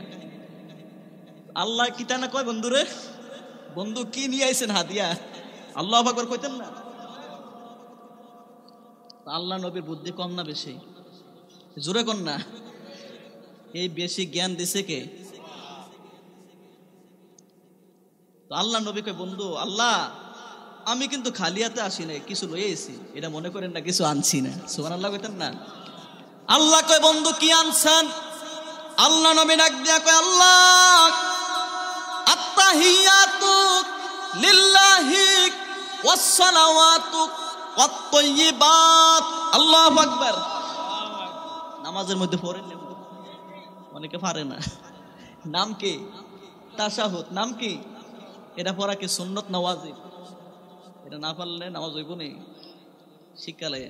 আল্লাহ কিটা না কয়, বন্ধুরে বন্ধু কি নিয়ে আইছেন হাদিয়া, আল্লাহু আকবার কইতেন না? আল্লাহ নবীর বুদ্ধি কম না বেশি? জোরে কর না। এই বেশি জ্ঞান দিছে কে? তো আল্লাহ নবী কয়, বন্ধু আল্লাহ আমি কিন্তু খালি হাতে আসি নাই, কিছু লয়ে এসেছি, এটা মনে করেন না কিছু আনছি না। সুবহানাল্লাহ কইতেন না? আল্লাহ কয়, বন্ধু কি আনছেন? আল্লাহ নবী ডাক দিয়া কয়, আল্লাহ আত্তাহিয়াতু লিল্লাহি ওয়াস সালাওয়াতু ওয়াত তাইয়্যিবাত। আল্লাহু আকবার। নামাজের মধ্যে পড়েন না, অনেকে পারে না। নাম কি? তাশাহুদ। নাম কি? এটা পড়া কি সুন্নত না ওয়াজিব? এটা না পারলে নামাজ হইব না, শিখালে।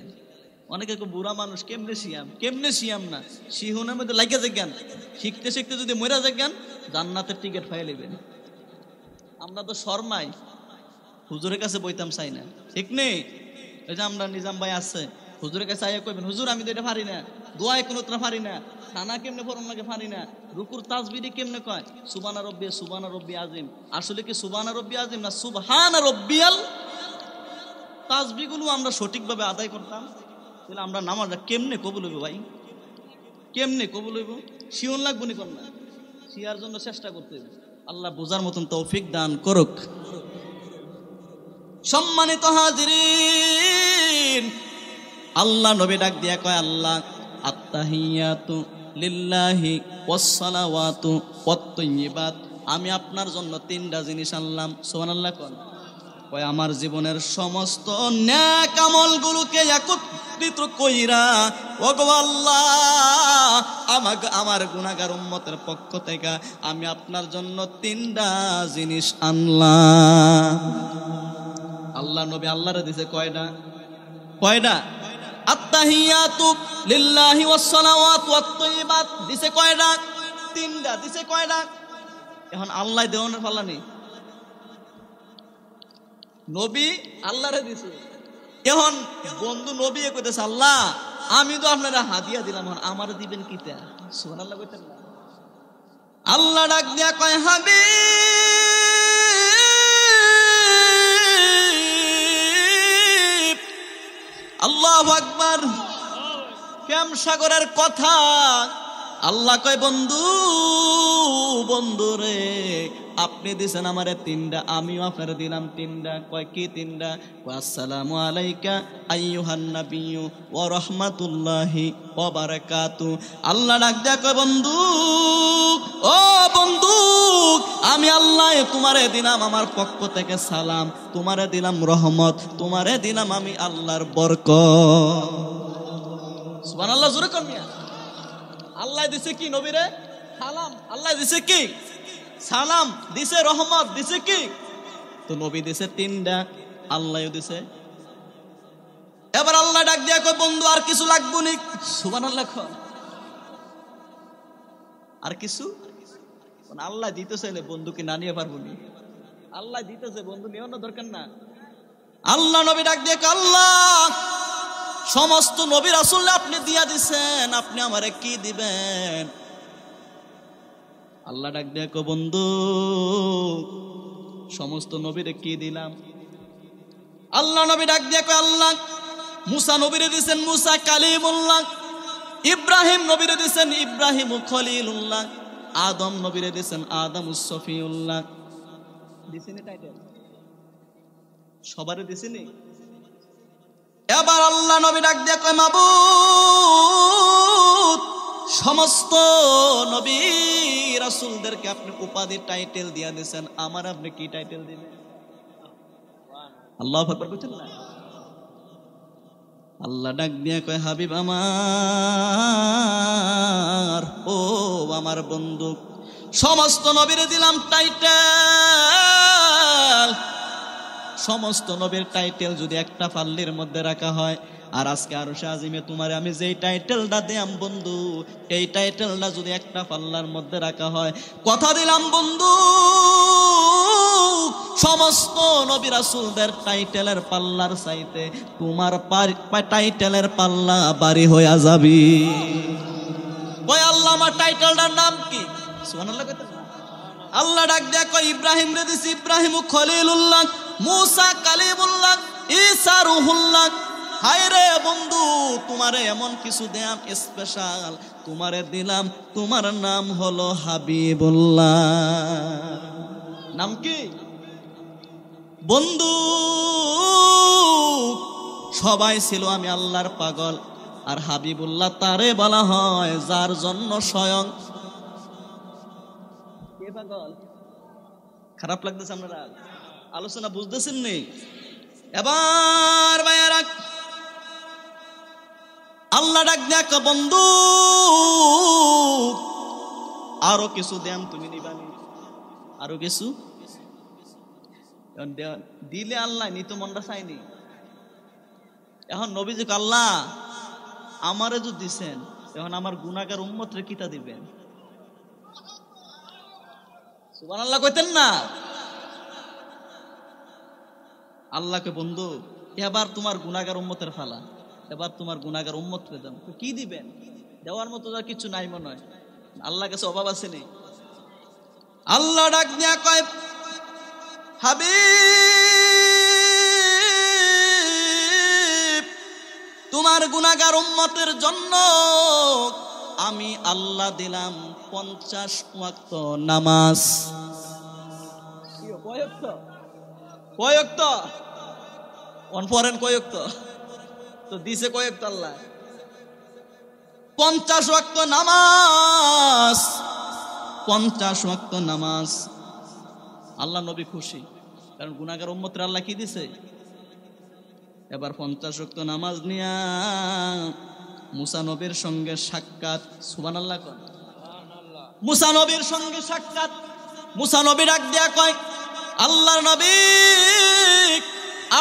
অনেকে বুড়া মানুষ কেমনে সিয়াম না, সিহুনের মধ্যে লাগিয়া যাজ্ঞান, শিখতে শিখতে যদি মরা যাজ্ঞান জান্নাতের টিকিট পাই নেবেন। আমরা তো শর্মাই হুজুরের কাছে বইতাম চাই না, ঠিক নেই? ওই যে আমরা নিজাম ভাই আছে, হুজুরের কাছে আইয়া কইবেন, হুজুর আমি তো এটা পারি না, দোয়ায় কোনো পারি না, খানা কেমনে পড়ন লাগে পারি না, রুকুর তাসবিহ কেমনে কয়, সুবহানা রব্বি আযীম। আসলে কি সুবহানা রব্বি আযীম না সুবহানা রব্বিয়াল? তাসবিহগুলো আমরা সঠিকভাবে আদায় করতাম, তাহলে আমরা নামাজটা কেমনে কবুল হইব ভাই? কেমনে কবুল হইব? শিওন লাগবো নি কন্যা, শিয়ার জন্য চেষ্টা করতে হবে। আল্লাহ বোঝার মতন তৌফিক দান করুক। সম্মানিত হাজিরিন, আল্লাহ নবী ডাক দিয়া কয়, আল্লাহ আত্তাহিয়াতু লিল্লাহি ওয়াস সালাওয়াতু ওয়াত তাইয়্যিবাত, আমি আপনার জন্য 3টা জিনিস আনলাম। সুবহানাল্লাহ কোন? কয় আমার জীবনের সমস্ত নেক আমলগুলোকে একত্রিত কইরা ওগো আল্লাহ আমার গুনাহগার উম্মতের পক্ষ থেকে আমি আপনার জন্য 3টা জিনিস আনলাম। আল্লাহ নবী আল্লাহরে দিছে কয়টা? আত্তাহিয়াতু লিল্লাহি ওয়াস সালাওয়াতু ওয়াত তাইয়্যিবাত দিছে কয়টা? 3টা দিছে কয়টা? এখন আল্লাহ দেওয়ানোর পাল্লা নেই, নবী আল্লাহরে দিছে। এখন বন্ধু নবী কইতেছে, আল্লাহ আমি তো আপনারা হাদিয়া দিলাম, এখন আমারে দিবেন কিটা? সুবহানাল্লাহ কইতেন না? আল্লাহ ডাক দিয়া কয়, হাবিব, আল্লাহু আকবার। কেম সাগরের কথা। আল্লাহ কয়, বন্ধু রে আপনি দিছেন আমারে 3টা, আমিও আপনারে দিলাম 3টা। কয় কি 3টা? কয় আসসালামু আলাইকা আইয়ুহান নাবিয়্যু ওয়া রাহমাতুল্লাহি ওয়া বারাকাতু। আল্লাহ ডাক দেয়া কয়, ও বন্ধু আমি আল্লাহ তোমারে দিলাম আমার পক্ষ থেকে সালাম, তোমারে দিলাম রহমত, তোমারে দিলাম আমি আল্লাহর বরকত। সুবহানাল্লাহ জোরে কোন মিয়া? আল্লাহ দিছে কি নবীরে? সালাম। আল্লাহ দিছে কি? সালাম দিছে, রহমত দিছে কি? তো নবী দিছে 3টা, আল্লাহও দিছে। এবার আল্লাহ ডাক দিয়া কয়, বন্ধু আর কিছু লাগবো নি? সুবহানাল্লাহ। আর কিছু? আল্লাহ দিতেছে, বন্ধুকে না নিয়ে পারবো নি? আল্লাহ দিতেছে, বন্ধু নেওয়ার দরকার না। আল্লাহ নবী ডাক দিয়ে, আল্লাহ সমস্ত নবী রাসূল আপনি দিয়া দিছেন, আপনি আমারে কি দিবেন? আল্লাহ ডাক দিয়ে কয় বন্ধু সমস্ত নবীরে কি দিলাম? আল্লাহ নবী ডাক দিয়ে কয় আল্লাহ মুসা নবীরে দিছেন মুসা কালিমুল্লাহ, ইব্রাহিম নবীরে দিছেন ইব্রাহিম খলিলুল্লাহ, আদম নবীরে দিছেন আদম সফিউল্লাহ। দিছেন টাইটেল সবারে দিছেন। এবার আল্লাহ নবী ডাক দিয়ে কয় মাবুদ সমস্ত নবী রাসূলদেরকে আপনি উপাধি টাইটেল দিয়া দিয়েছেন, আমার আপনি কি টাইটেল দিবেন? আল্লাহু আকবার কইতেন না? আল্লাহ ডাক দিয়ে কয় হাবিব আমার, ও আমার বন্ধু, সমস্ত নবীরে দিলাম টাইটেল। সমস্ত নবীর টাইটেল যদি একটা পাল্লির মধ্যে রাখা হয়, আর আজকে আরশে আজিমে তোমারে আমি যেই টাইটেলটা দিলাম বন্ধু, এই টাইটেলটা যদি একটা পাল্লার মধ্যে রাখা হয়, কথা দিলাম বন্ধু সমস্ত নবী রাসূলদের টাইটেলের পাল্লার চাইতে তোমার টাইটেলের পাল্লা বাড়ি হয়ে যাবি। ওই আল্লাহ আমার টাইটেলটার নাম কি? সুবহানাল্লাহ কইতে। আল্লাহ ডাক দেয়া কয় ইব্রাহিম রে দিছি ইব্রাহিম খলিলুল্লাহ, মুসা কালিমুল্লাহ, ঈসা রূহুল্লাহ। হায় রে বন্ধু তোমারে এমন কিছু দিলাম স্পেশাল, তোমারে দিলাম তোমার নাম হলো হাবিবুল্লাহ। নাম কি বন্ধু? সবাই ছিল আমি আল্লাহর পাগল, আর হাবিবুল্লাহ তারে বলা হয় যার জন্য স্বয়ং কে পাগল। খারাপ লাগতেছে আপনারা আলোচনা বুঝতেছেন নি? এবার ভাইয়ারা আল্লাহ ডাক দেখ বন্ধু আরো কিছু দেন, তুমি নিবানি আরো কিছু দিলে আল্লাহ নি তো মনটা চাইনি। এখন নবীজি আল্লাহ আমারে যদি দিছেন, এখন আমার গুনাহগার উম্মতরে কিতা দিবেন? সুবহানাল্লাহ কইতেন না? আল্লাহকে বন্ধু এবার তোমার গুনাহগার উম্মতের ফালা, এবার তোমার গুনাহগার উম্মতকে দাও, কি দিবেন? দেওয়ার মতো আর কিছু নাই মনে হয়, আল্লাহর কাছে অভাব আছে নেই। আল্লাহ ডাক দিয়া কয় হাবিব তোমার গুনাহগার উম্মতের জন্য আমি আল্লাহ দিলাম 50 ওয়াক্ত নামাজ। কয়ক্ত পড়েন? কয়ক্ত তো দিছে কয়ক্ত? আল্লাহ 50 ওয়াক্ত নামাজ, 50 ওয়াক্ত নামাজ। আল্লাহ নবী খুশি, কারণ গুনাহগার উম্মতের আল্লাহ কি দিছে? এবার 50 ওয়াক্ত নামাজ নিয়া মুসা নবীর সঙ্গে সাক্ষাৎ। সুবহানাল্লাহ কোন? মুসা নবীর সঙ্গে সাক্ষাৎ। মুসা নবী ডাক দিয়া কয় আল্লাহর নবী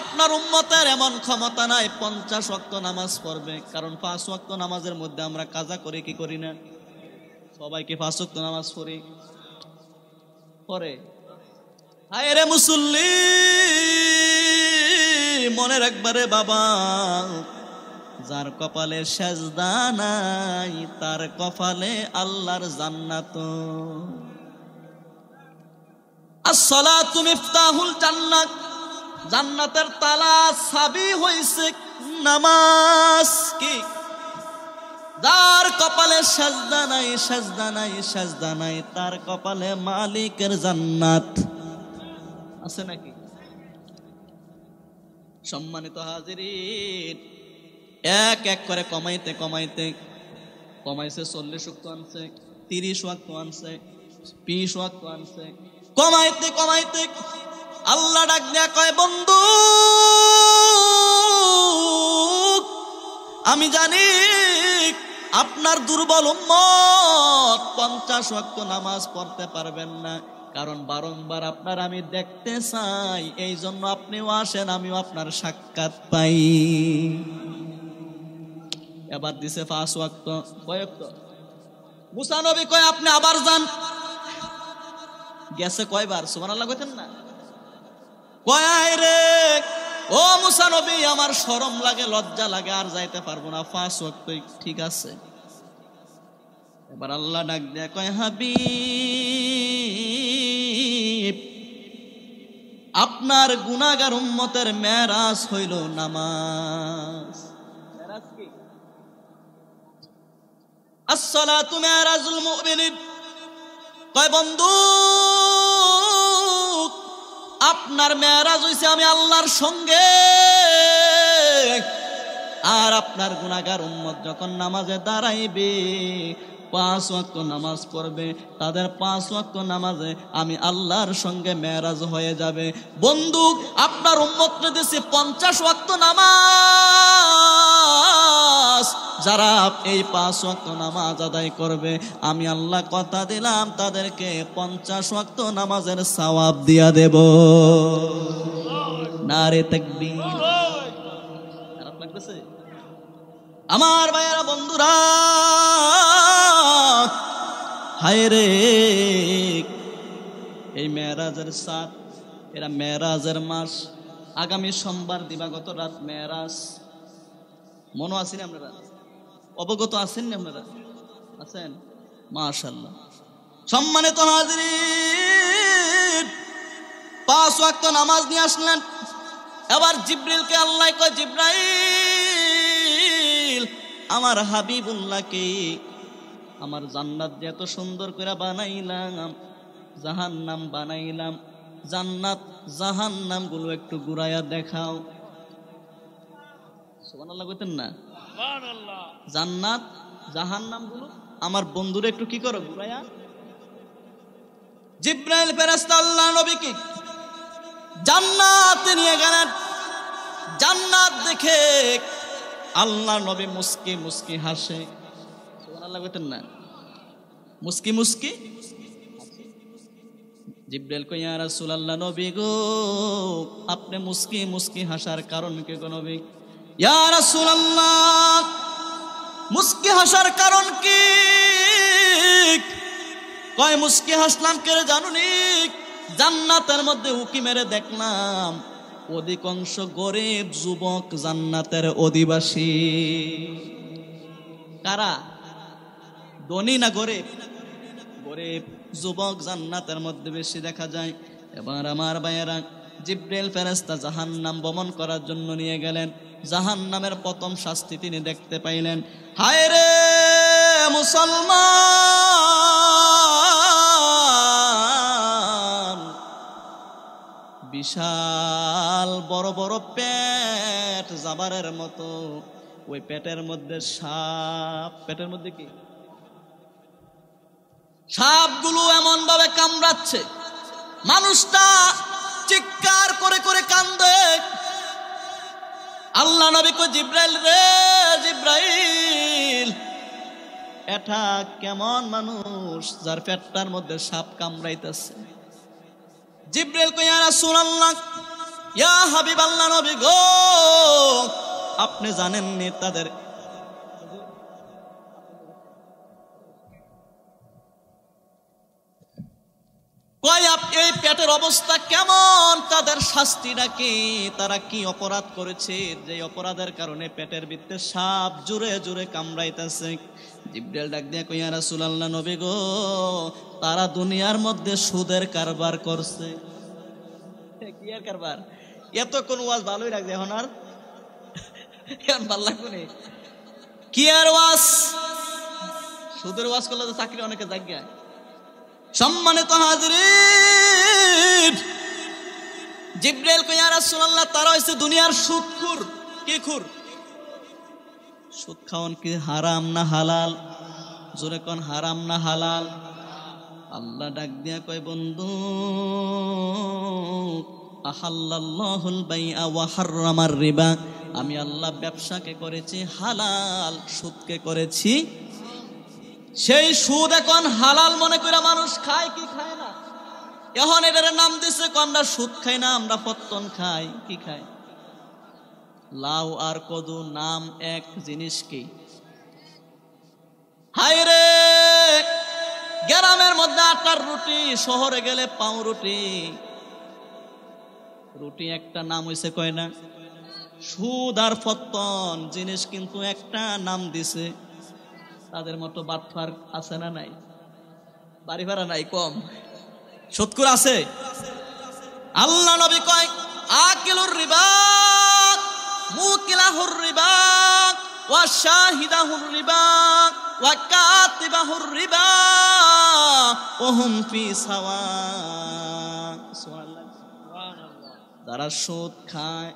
আপনার উম্মতের এমন ক্ষমতা নাই 50 ওয়াক্ত নামাজ পড়বে, কারণ 5 ওয়াক্ত নামাজের মধ্যে আমরা কাজা করি কি করি না? সবাইকে 5 ওয়াক্ত নামাজ পড়ি পড়ে। হায় রে মুসল্লি মনে রাখবারে বাবা, যার কপালে সেজদা নাই তার কপালে আল্লাহর জান্নাত। আসসালাতু মিফতাহুল জান্নাত, জান্নাতের তালা চাবি হইছে নামাজ। কি? যার কপালে সেজদা নাই, সেজদা নাই, সেজদা নাই, তার কপালে মালিকের জান্নাত আছে নাকি? সম্মানিত হাজিরিন, এক এক করে কমাইতে কমাইতে কমাইছে 40 ওয়াক্ত আনছে, 30 ওয়াক্ত আনছে, 20 ওয়াক্ত আনছে, কমাইতে কমাইতে আল্লাহ ডাক দেয়া কয় বন্ধু আমি জানি আপনার দুর্বল উম্মত 50 ওয়াক্ত নামাজ পড়তে পারবেন না, কারণ বারংবার আপনার আমি দেখতে চাই, এই জন্য আপনিও আসেন, আমিও আপনার সাক্ষাৎ পাই। এবার দিছে 5 ওয়াক্ত। কয় ওয়াক্ত? মুসা নবী কয় আপনি আবার যান। গেছে কয়বার? সুবহানাল্লাহ কইতেন না? কয় আয় রে ও মুসা নবী, আমার শরম লাগে, লজ্জা লাগে, আর যাইতে পারবো না, 5 ওয়াক্ত ঠিক আছে। এবার আল্লাহ ডাক দেয়া কয়, হাবিব, আপনার গুনাহগার উম্মতের মেরাজ হইল নামাজ। মেরাজ কি? আসসালাতু মেরাজুল মুমিনিন। কয় বন্ধু, আপনার মেরাজ হইছে আমি আল্লাহর সঙ্গে। আর আপনার গুনাহগার উম্মত যখন নামাজে দাঁড়াইবে, 5 ওয়াক্ত নামাজ পড়বে, তাদের 5 ওয়াক্ত নামাজে আমি আল্লাহর সঙ্গে মেরাজ হয়ে যাবে। বন্ধু, আপনার উম্মতকে দিয়েছে 50 ওয়াক্ত নামাজ। যারা এই 5 ওয়াক্ত নামাজ আদায় করবে, আমি আল্লাহ কথা দিলাম তাদেরকে 50 ওয়াক্ত নামাজের সওয়াব দিয়া দেব। নারে তাকবীর। খারাপ লাগতেছে আমার ভাইয়েরা, বন্ধুরা? হায় রে, এই মেরাজের সাত, এরা মেরাজের মাস। আগামী সোমবার দিবাগত রাত মেরাজ। মনে আছেন আপনারা? অবগত আছেন না আপনারা? আছেন? মাশাআল্লাহ। সম্মানিত হাজিরিন, 5 ওয়াক্ত নামাজ নিয়ে আসলেন। এবার জিবরিলকে আল্লাহ কয়, জিবরাইল, আমার হাবিবুল্লাহকে আমার জান্নাত দিয়ে এত সুন্দর করে বানাইলাম, জাহান্নাম বানাইলাম, জান্নাত জাহান্নাম গুলো একটু ঘুরাইয়া দেখাও। সুবহানাল্লাহ কইতেন না? সুবহানাল্লাহ। জান্নাত জাহান্নাম গুলো আমার বন্ধুরা একটু কি করো, ঘুরাইয়া। জিবরাইল ফেরেশতা আল্লাহ নবীকে জান্নাতে নিয়ে গেলেন। জান্নাত দেখে আল্লাহ নবী মুস্কি মুস্কি হাসে। সুবহানাল্লাহ কইতেন না? মুস্কি মুস্কি। জিবরাইল কয়, ইয়া রাসূলুল্লাহ, নবী গো, আপনি মুস্কি মুস্কি হাসার কারণ কি গো নবী? ইয়া রাসূলুল্লাহ, মুস্কি হাসার কারণ কি? কয়, মুস্কি হাসলাম কে জানুনি? জান্নাতের মধ্যে উকি মেরে দেখলাম অধিকাংশ গরিব যুবক জান্নাতের অধিবাসী। কারা? ধনী না গরিব? গরিব যুবক জান্নাতের মধ্যে বেশি দেখা যায়। এবার আমার ভাইয়েরা, জিবরাইল ফেরেশতা জাহান্নাম ভ্রমণ করার জন্য নিয়ে গেলেন। জাহান্নামের প্রথম শাস্তি তিনি দেখতে পাইলেন। হায় রে মুসলমান, বিশাল বড় বড় পেট, জাবারের মতো। ওই পেটের মধ্যে সাপ। পেটের মধ্যে কি? সাপগুলো এমন ভাবে কামড়াচ্ছে, মানুষটা চিৎকার করে করে কান্দে। আল্লাহ নবী কয়, জিবরাইল রে, জিবরাইল, এটা কেমন মানুষ যার পেটটার মধ্যে সাপ কামড়াইতেছে? জিবরাইল কয়, ইয়া রাসূলুল্লাহ, ইয়া হাবিবাল্লাহ নবী গো, আপনি জানেননি তাদের কয় এই পেটের অবস্থা কেমন, তাদের শাস্তিটা কি, তারা কি অপরাধ করেছে যে অপরাধের কারণে পেটের ভিতরে সাপ জোরে জোরে কামড়াইতেছে? জিবরাইল ডাক দিয়ে কয়, ইয়া রাসূলুল্লাহ নবী গো, তারা দুনিয়ার মধ্যে সুদের কারবার করছে। কি আর কারবার? এত কোন ওয়াজ ভালোই লাগছে, এখন আর এখন ভালো লাগবে না। কি আর ওয়াজ? সুদের ওয়াজ করলে তো চাকরি অনেকে জায়গায়। সম্মানিত হাজিরিন, জিবরাইল কয়, ইয়া রাসূলুল্লাহ, তারা হইছে দুনিয়ার সুদখোর। কি খুর? সুদ খাওয়ান কি হারাম না হালাল? জোরে কোন, হারাম না হালাল? আল্লাহ ডাক দিয়া কয়, বন্ধু, আহাল্লাল্লাহুল বাইআ ওয়া হাররামার রিবা। আমি আল্লাহ ব্যবসাকে করেছি হালাল, সুদকে করেছি। সেই সুদ এখন হালাল মনে করে মানুষ খায় কি খায় না? এখন এটার নাম দিছে, আমরা সুদ খাই না, আমরা পত্তন খাই। কি খাই? লাউ আর কদু নাম এক জিনিস কি? হায় রে, গ্রামের মধ্যে আটার রুটি, শহরে গেলে পাউরুটি। রুটি একটা নাম হইছে কয় না? সুদ আর পত্তন জিনিস কিন্তু একটা নাম দিছে। তাদের মতো বাটফার আছে না নাই? বাড়ি ভাড়া নাই কম, সুদখোর আছে। আল্লাহ নবী কয় আকিলুর রিবা মুকিলাহুর রিবা ওয়া শাহিদাহুর রিবা ওয়া কাতিবাহুর রিবা ওয়া হুম ফি সাওয়া। সুবহানাল্লাহ। যারা সুদ খায়,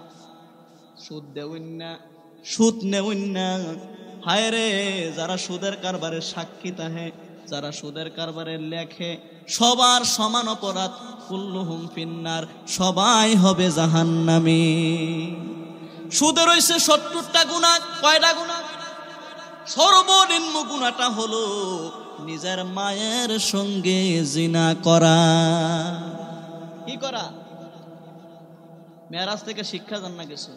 সুদ দেউন না, সুদ নেউন না, হায় রে যারা সুদের কারবারে সাক্ষী তাহে, যারা সুদের কারবারে লেখে, সবার সমান অপরাধ। কুল্লুহুম ফিন্নার, সবাই হবে জাহান্নামী। সুদের হইছে 70টা গুনাহ। কয়টা গুনাহ? সর্বনিম্ন গুনাহটা হলো নিজের মায়ের সঙ্গে জিনা করা। কি করা? মেরাজ থেকে শিক্ষা জান না কিছু।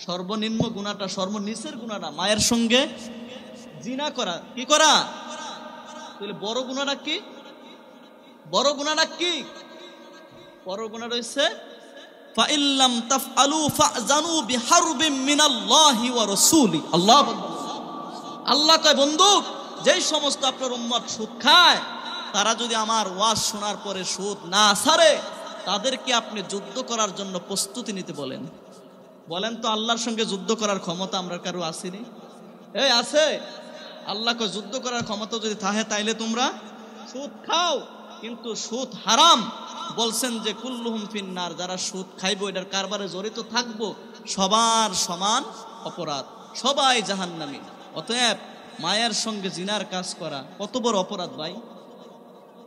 সর্বনিম্ন গুনাহটা, সর্বনিচের গুনাহটা মায়ের সঙ্গে জিনা করা। কি করা? তাহলে বড় গুনাহটা কি? বড় গুনাহটা কি? বড় গুনাহ রয়েছে ফাইল্লাম তাফআলু ফাযানু বিহারবিম মিনাল্লাহি ওয়া রাসূলি। আল্লাহু আকবার। আল্লাহ কয় বন্ধু, যেই সমস্ত আপনার উম্মত সুদ খায়, তারা যদি আমার ওয়াজ শোনার পরে সুদ না ছাড়ে, তাদেরকে আপনি যুদ্ধ করার জন্য প্রস্তুতি নিতে বলেন। বলেন তো আল্লাহর সঙ্গে যুদ্ধ করার ক্ষমতা আমরা কারো আসেনি? এই আছে? আল্লাহকে যুদ্ধ করার ক্ষমতা যদি থাকে তাইলে তোমরা সুদ খাও, কিন্তু সুদ হারাম। বলছেন যে কুল্লুহুম ফিন্নার, যারা সুদ খাইবো, এটার কারবারে জড়িত থাকবো, সবার সমান অপরাধ, সবাই জাহান্নামী। অতএব মায়ের সঙ্গে জিনার কাজ করা কত বড় অপরাধ ভাই।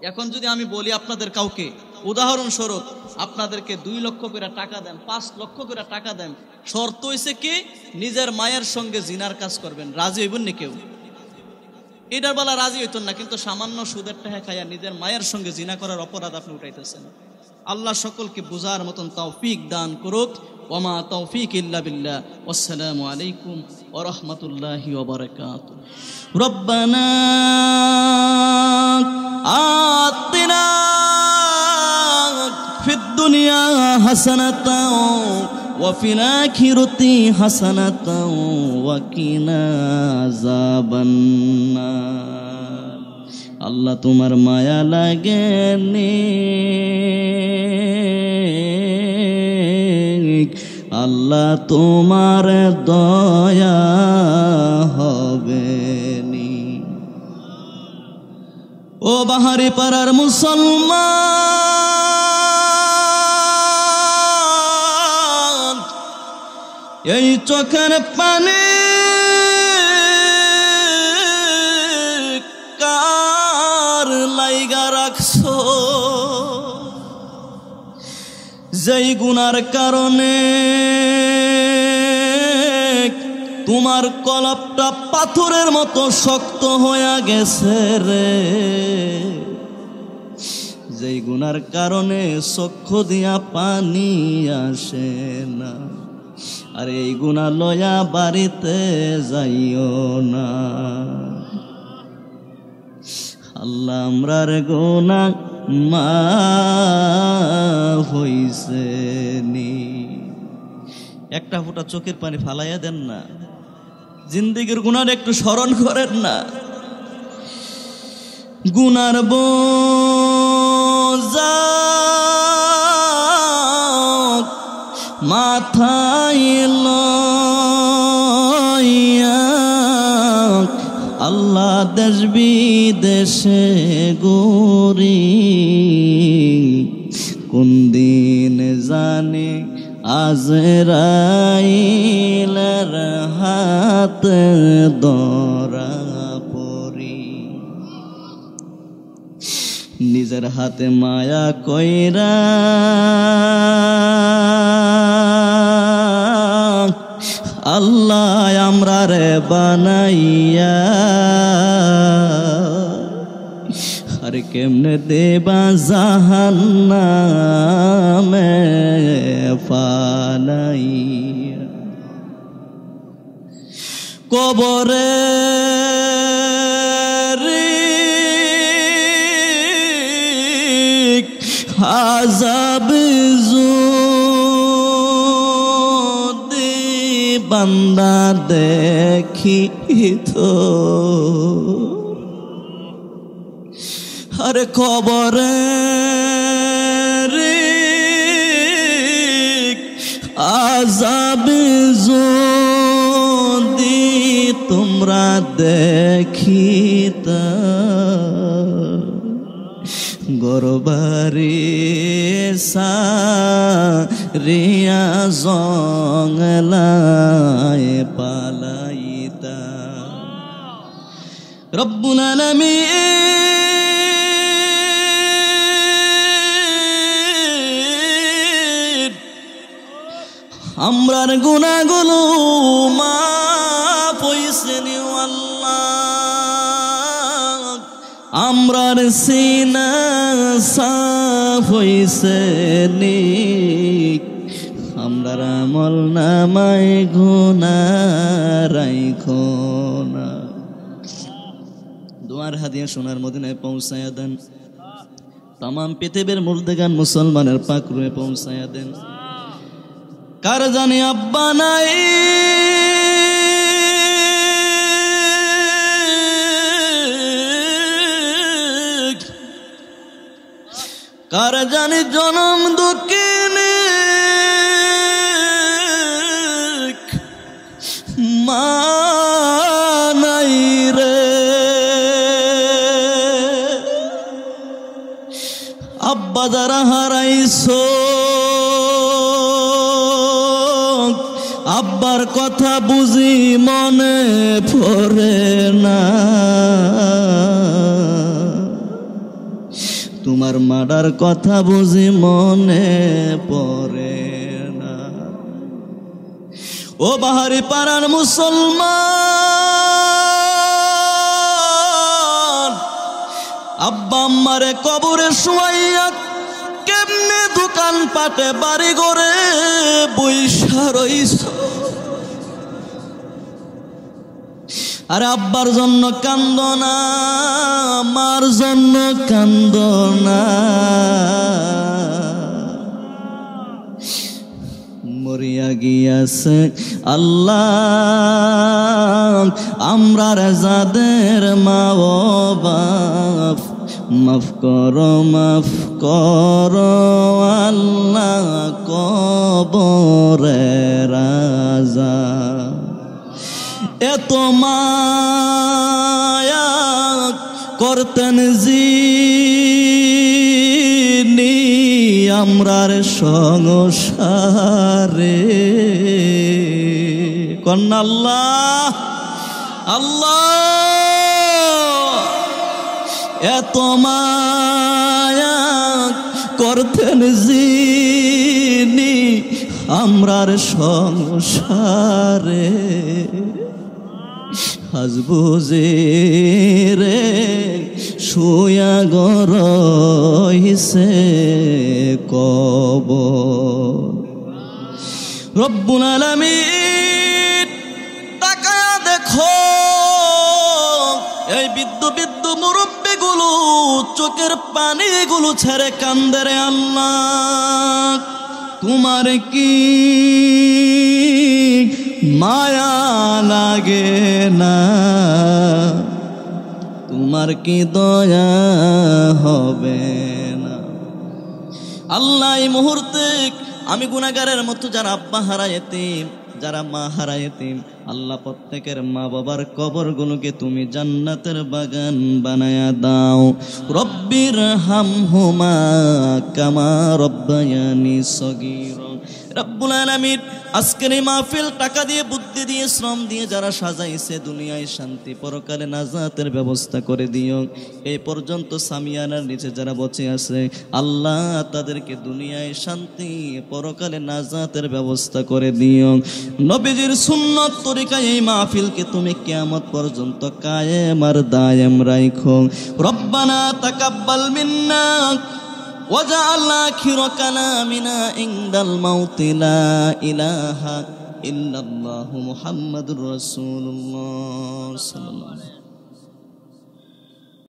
এখন যদি আমি বলি আপনাদের কাউকে, উদাহরণস্বরূপ আপনাদেরকে 2 লক্ষ করে টাকা দেন, 5 লক্ষ করে টাকা দেন, শর্ত হইছে কি নিজের মায়ের সঙ্গে জিনার কাজ করবেন, রাজি হইবেন না কেউ? এটার বেলা রাজি হইতেন না, কিন্তু সামান্য সুদের টাকা খাইয়া নিজের মায়ের সঙ্গে জিনা করার অপরাধ আপনি উঠাইতেছেন। আল্লাহ সকলকে বুঝার মতন তৌফিক দান করুক। ওমা তৌফিক ইল্লা বিল্লাহ। আসসালামু আলাইকুম ওয়া রাহমাতুল্লাহি ওয়া বারাকাতুহু। রব্বানা আতিনা ফিদ দুনিয়া হাসানাতাও ওয়া ফিল আখিরাতি হাসানাতাও ওয়া কিনা আযাবান নার। আল্লাহ তোমার মায়া লাগেনি, আল্লাহ তোমার দয়া হবে নি। ও বাহারি পাড়ার মুসলমান, এই চোখের পানি কার লাইগা রাখছো? যেই গুনার কারণে তোমার কলবটা পাথরের মতো শক্ত হয়ে গেছে রে, যেই গুনার কারণে চক্ষু দিয়া পানি আসে না, আর এই গুনাহ লয়া বাড়িতে যাইও না। আল্লাহ আমরার গুনাহ মাফ হইছে নি। একটা ফোঁটা চোখের পানি ফালাইয়া দেন না, জিন্দেগির গুনার একটু স্মরণ করেন না। গুনার বোঝা মাথায় লইয়া আল্লাহ দেশ বিদেশে ঘুরি, কোন দিন জানে আজরাইলের হাত ধরা পড়ি। নিজের হাতে মায়া কইরা আল্লাহ আমরা রে বানাইয়া, আরে কেমনে দেবা জাহান্নামে ফালাইয়া। কবরে আযাব দেখিত, আরে কবরে আযাব যদি তোমরা দেখিতা, গরবারে সারিয়া জংলায় পালাইতা। রব্বুল আলামিন আমরার গুনাহগুলো মাফ হইছে নি আল্লাহ, আমরার সিনা সাফ হইছে নি, আমরার আমল নামায় গুনাহ রাইখো না। দুয়ার হাদিয়া সোনার মদিনায় পৌঁছায়া দেন, তামাম পৃথিবীর মুর্দেগান মুসলমানের পাক রুহে পৌঁছায়া দেন। কার জানি আব্বা নাই, কার জানি জনম দুঃখিনী, মা নাই রে, আব্বা যারা হারাইছো, আব্বার কথা বুঝি মনে পড়ে না, তোমার মাডার কথা বুঝি মনে পড়ে না। ও বাহারি পাড়ার মুসলমান, আব্বা আম্মারে কবরে শুয়াইয়া কেমনে দোকান পাটে বাড়ি ঘরে বইসা রইছো, আর আব্বার জন্য কান্দ না, মার জন্য কান্দ না, মরিয়া গিয়াছে আল্লাহ আমরার যাদের মা ও বাপ, মাফ করো মাফ করো আল্লাহ কবরে রাজা। এত মায়া করতেন যিনি আমরার সংসারে, কন্যা আল্লাহ আল্লাহ, এত মায়া করতেন যিনি আমরার সংসারে, আজ বুঝে রে শুয়া গরইছে কবর। রব্বুল আলামিন তাকায়া দেখো, এই বিদ্যু মুরব্বিগুলো চোখের পানিগুলো ছেড়ে কান্দে রে আল্লাহ, তোমার কি মায়া লাগে না, তোমার কি দয়া হবে না। আল্লাহ এই মুহূর্তে আমি গুনাহগারের মতো যারা আব্বা হারা এতিম, যারা মা হারা এতিম, আল্লাহ প্রত্যেকের মা বাবার কবরগুলোকে তুমি জান্নাতের বাগান বানায়া দাও। রব্বির হামহুমা কামা রব্বায়ানি সগীরা। রব্বুল আলামিন আজকের এই মাহফিল টাকা দিয়ে, বুদ্ধি দিয়ে, শ্রম দিয়ে যারা সাজাইছে, দুনিয়ায় শান্তি পরকালে নাজাতের ব্যবস্থা করে দিও। এই পর্যন্ত সামিয়ানার নিচে যারা বসে আছে আল্লাহ তাদেরকে দুনিয়ায় শান্তি পরকালে নাজাতের ব্যবস্থা করে দিও। নবীজির সুন্নত তরিকায় এই মাহফিলকে তুমি কিয়ামত পর্যন্ত কায়েম আর দায়েম রাখো। রব্বানা তাকাব্বাল মিন্না ওয়াজআলনা আখির কালামিনা ইনদাল মাউতি লা ইলাহা ইল্লাল্লাহু মুহাম্মাদুর রাসূলুল্লাহ সাল্লাল্লাহু আলাইহি ওয়াসাল্লাম।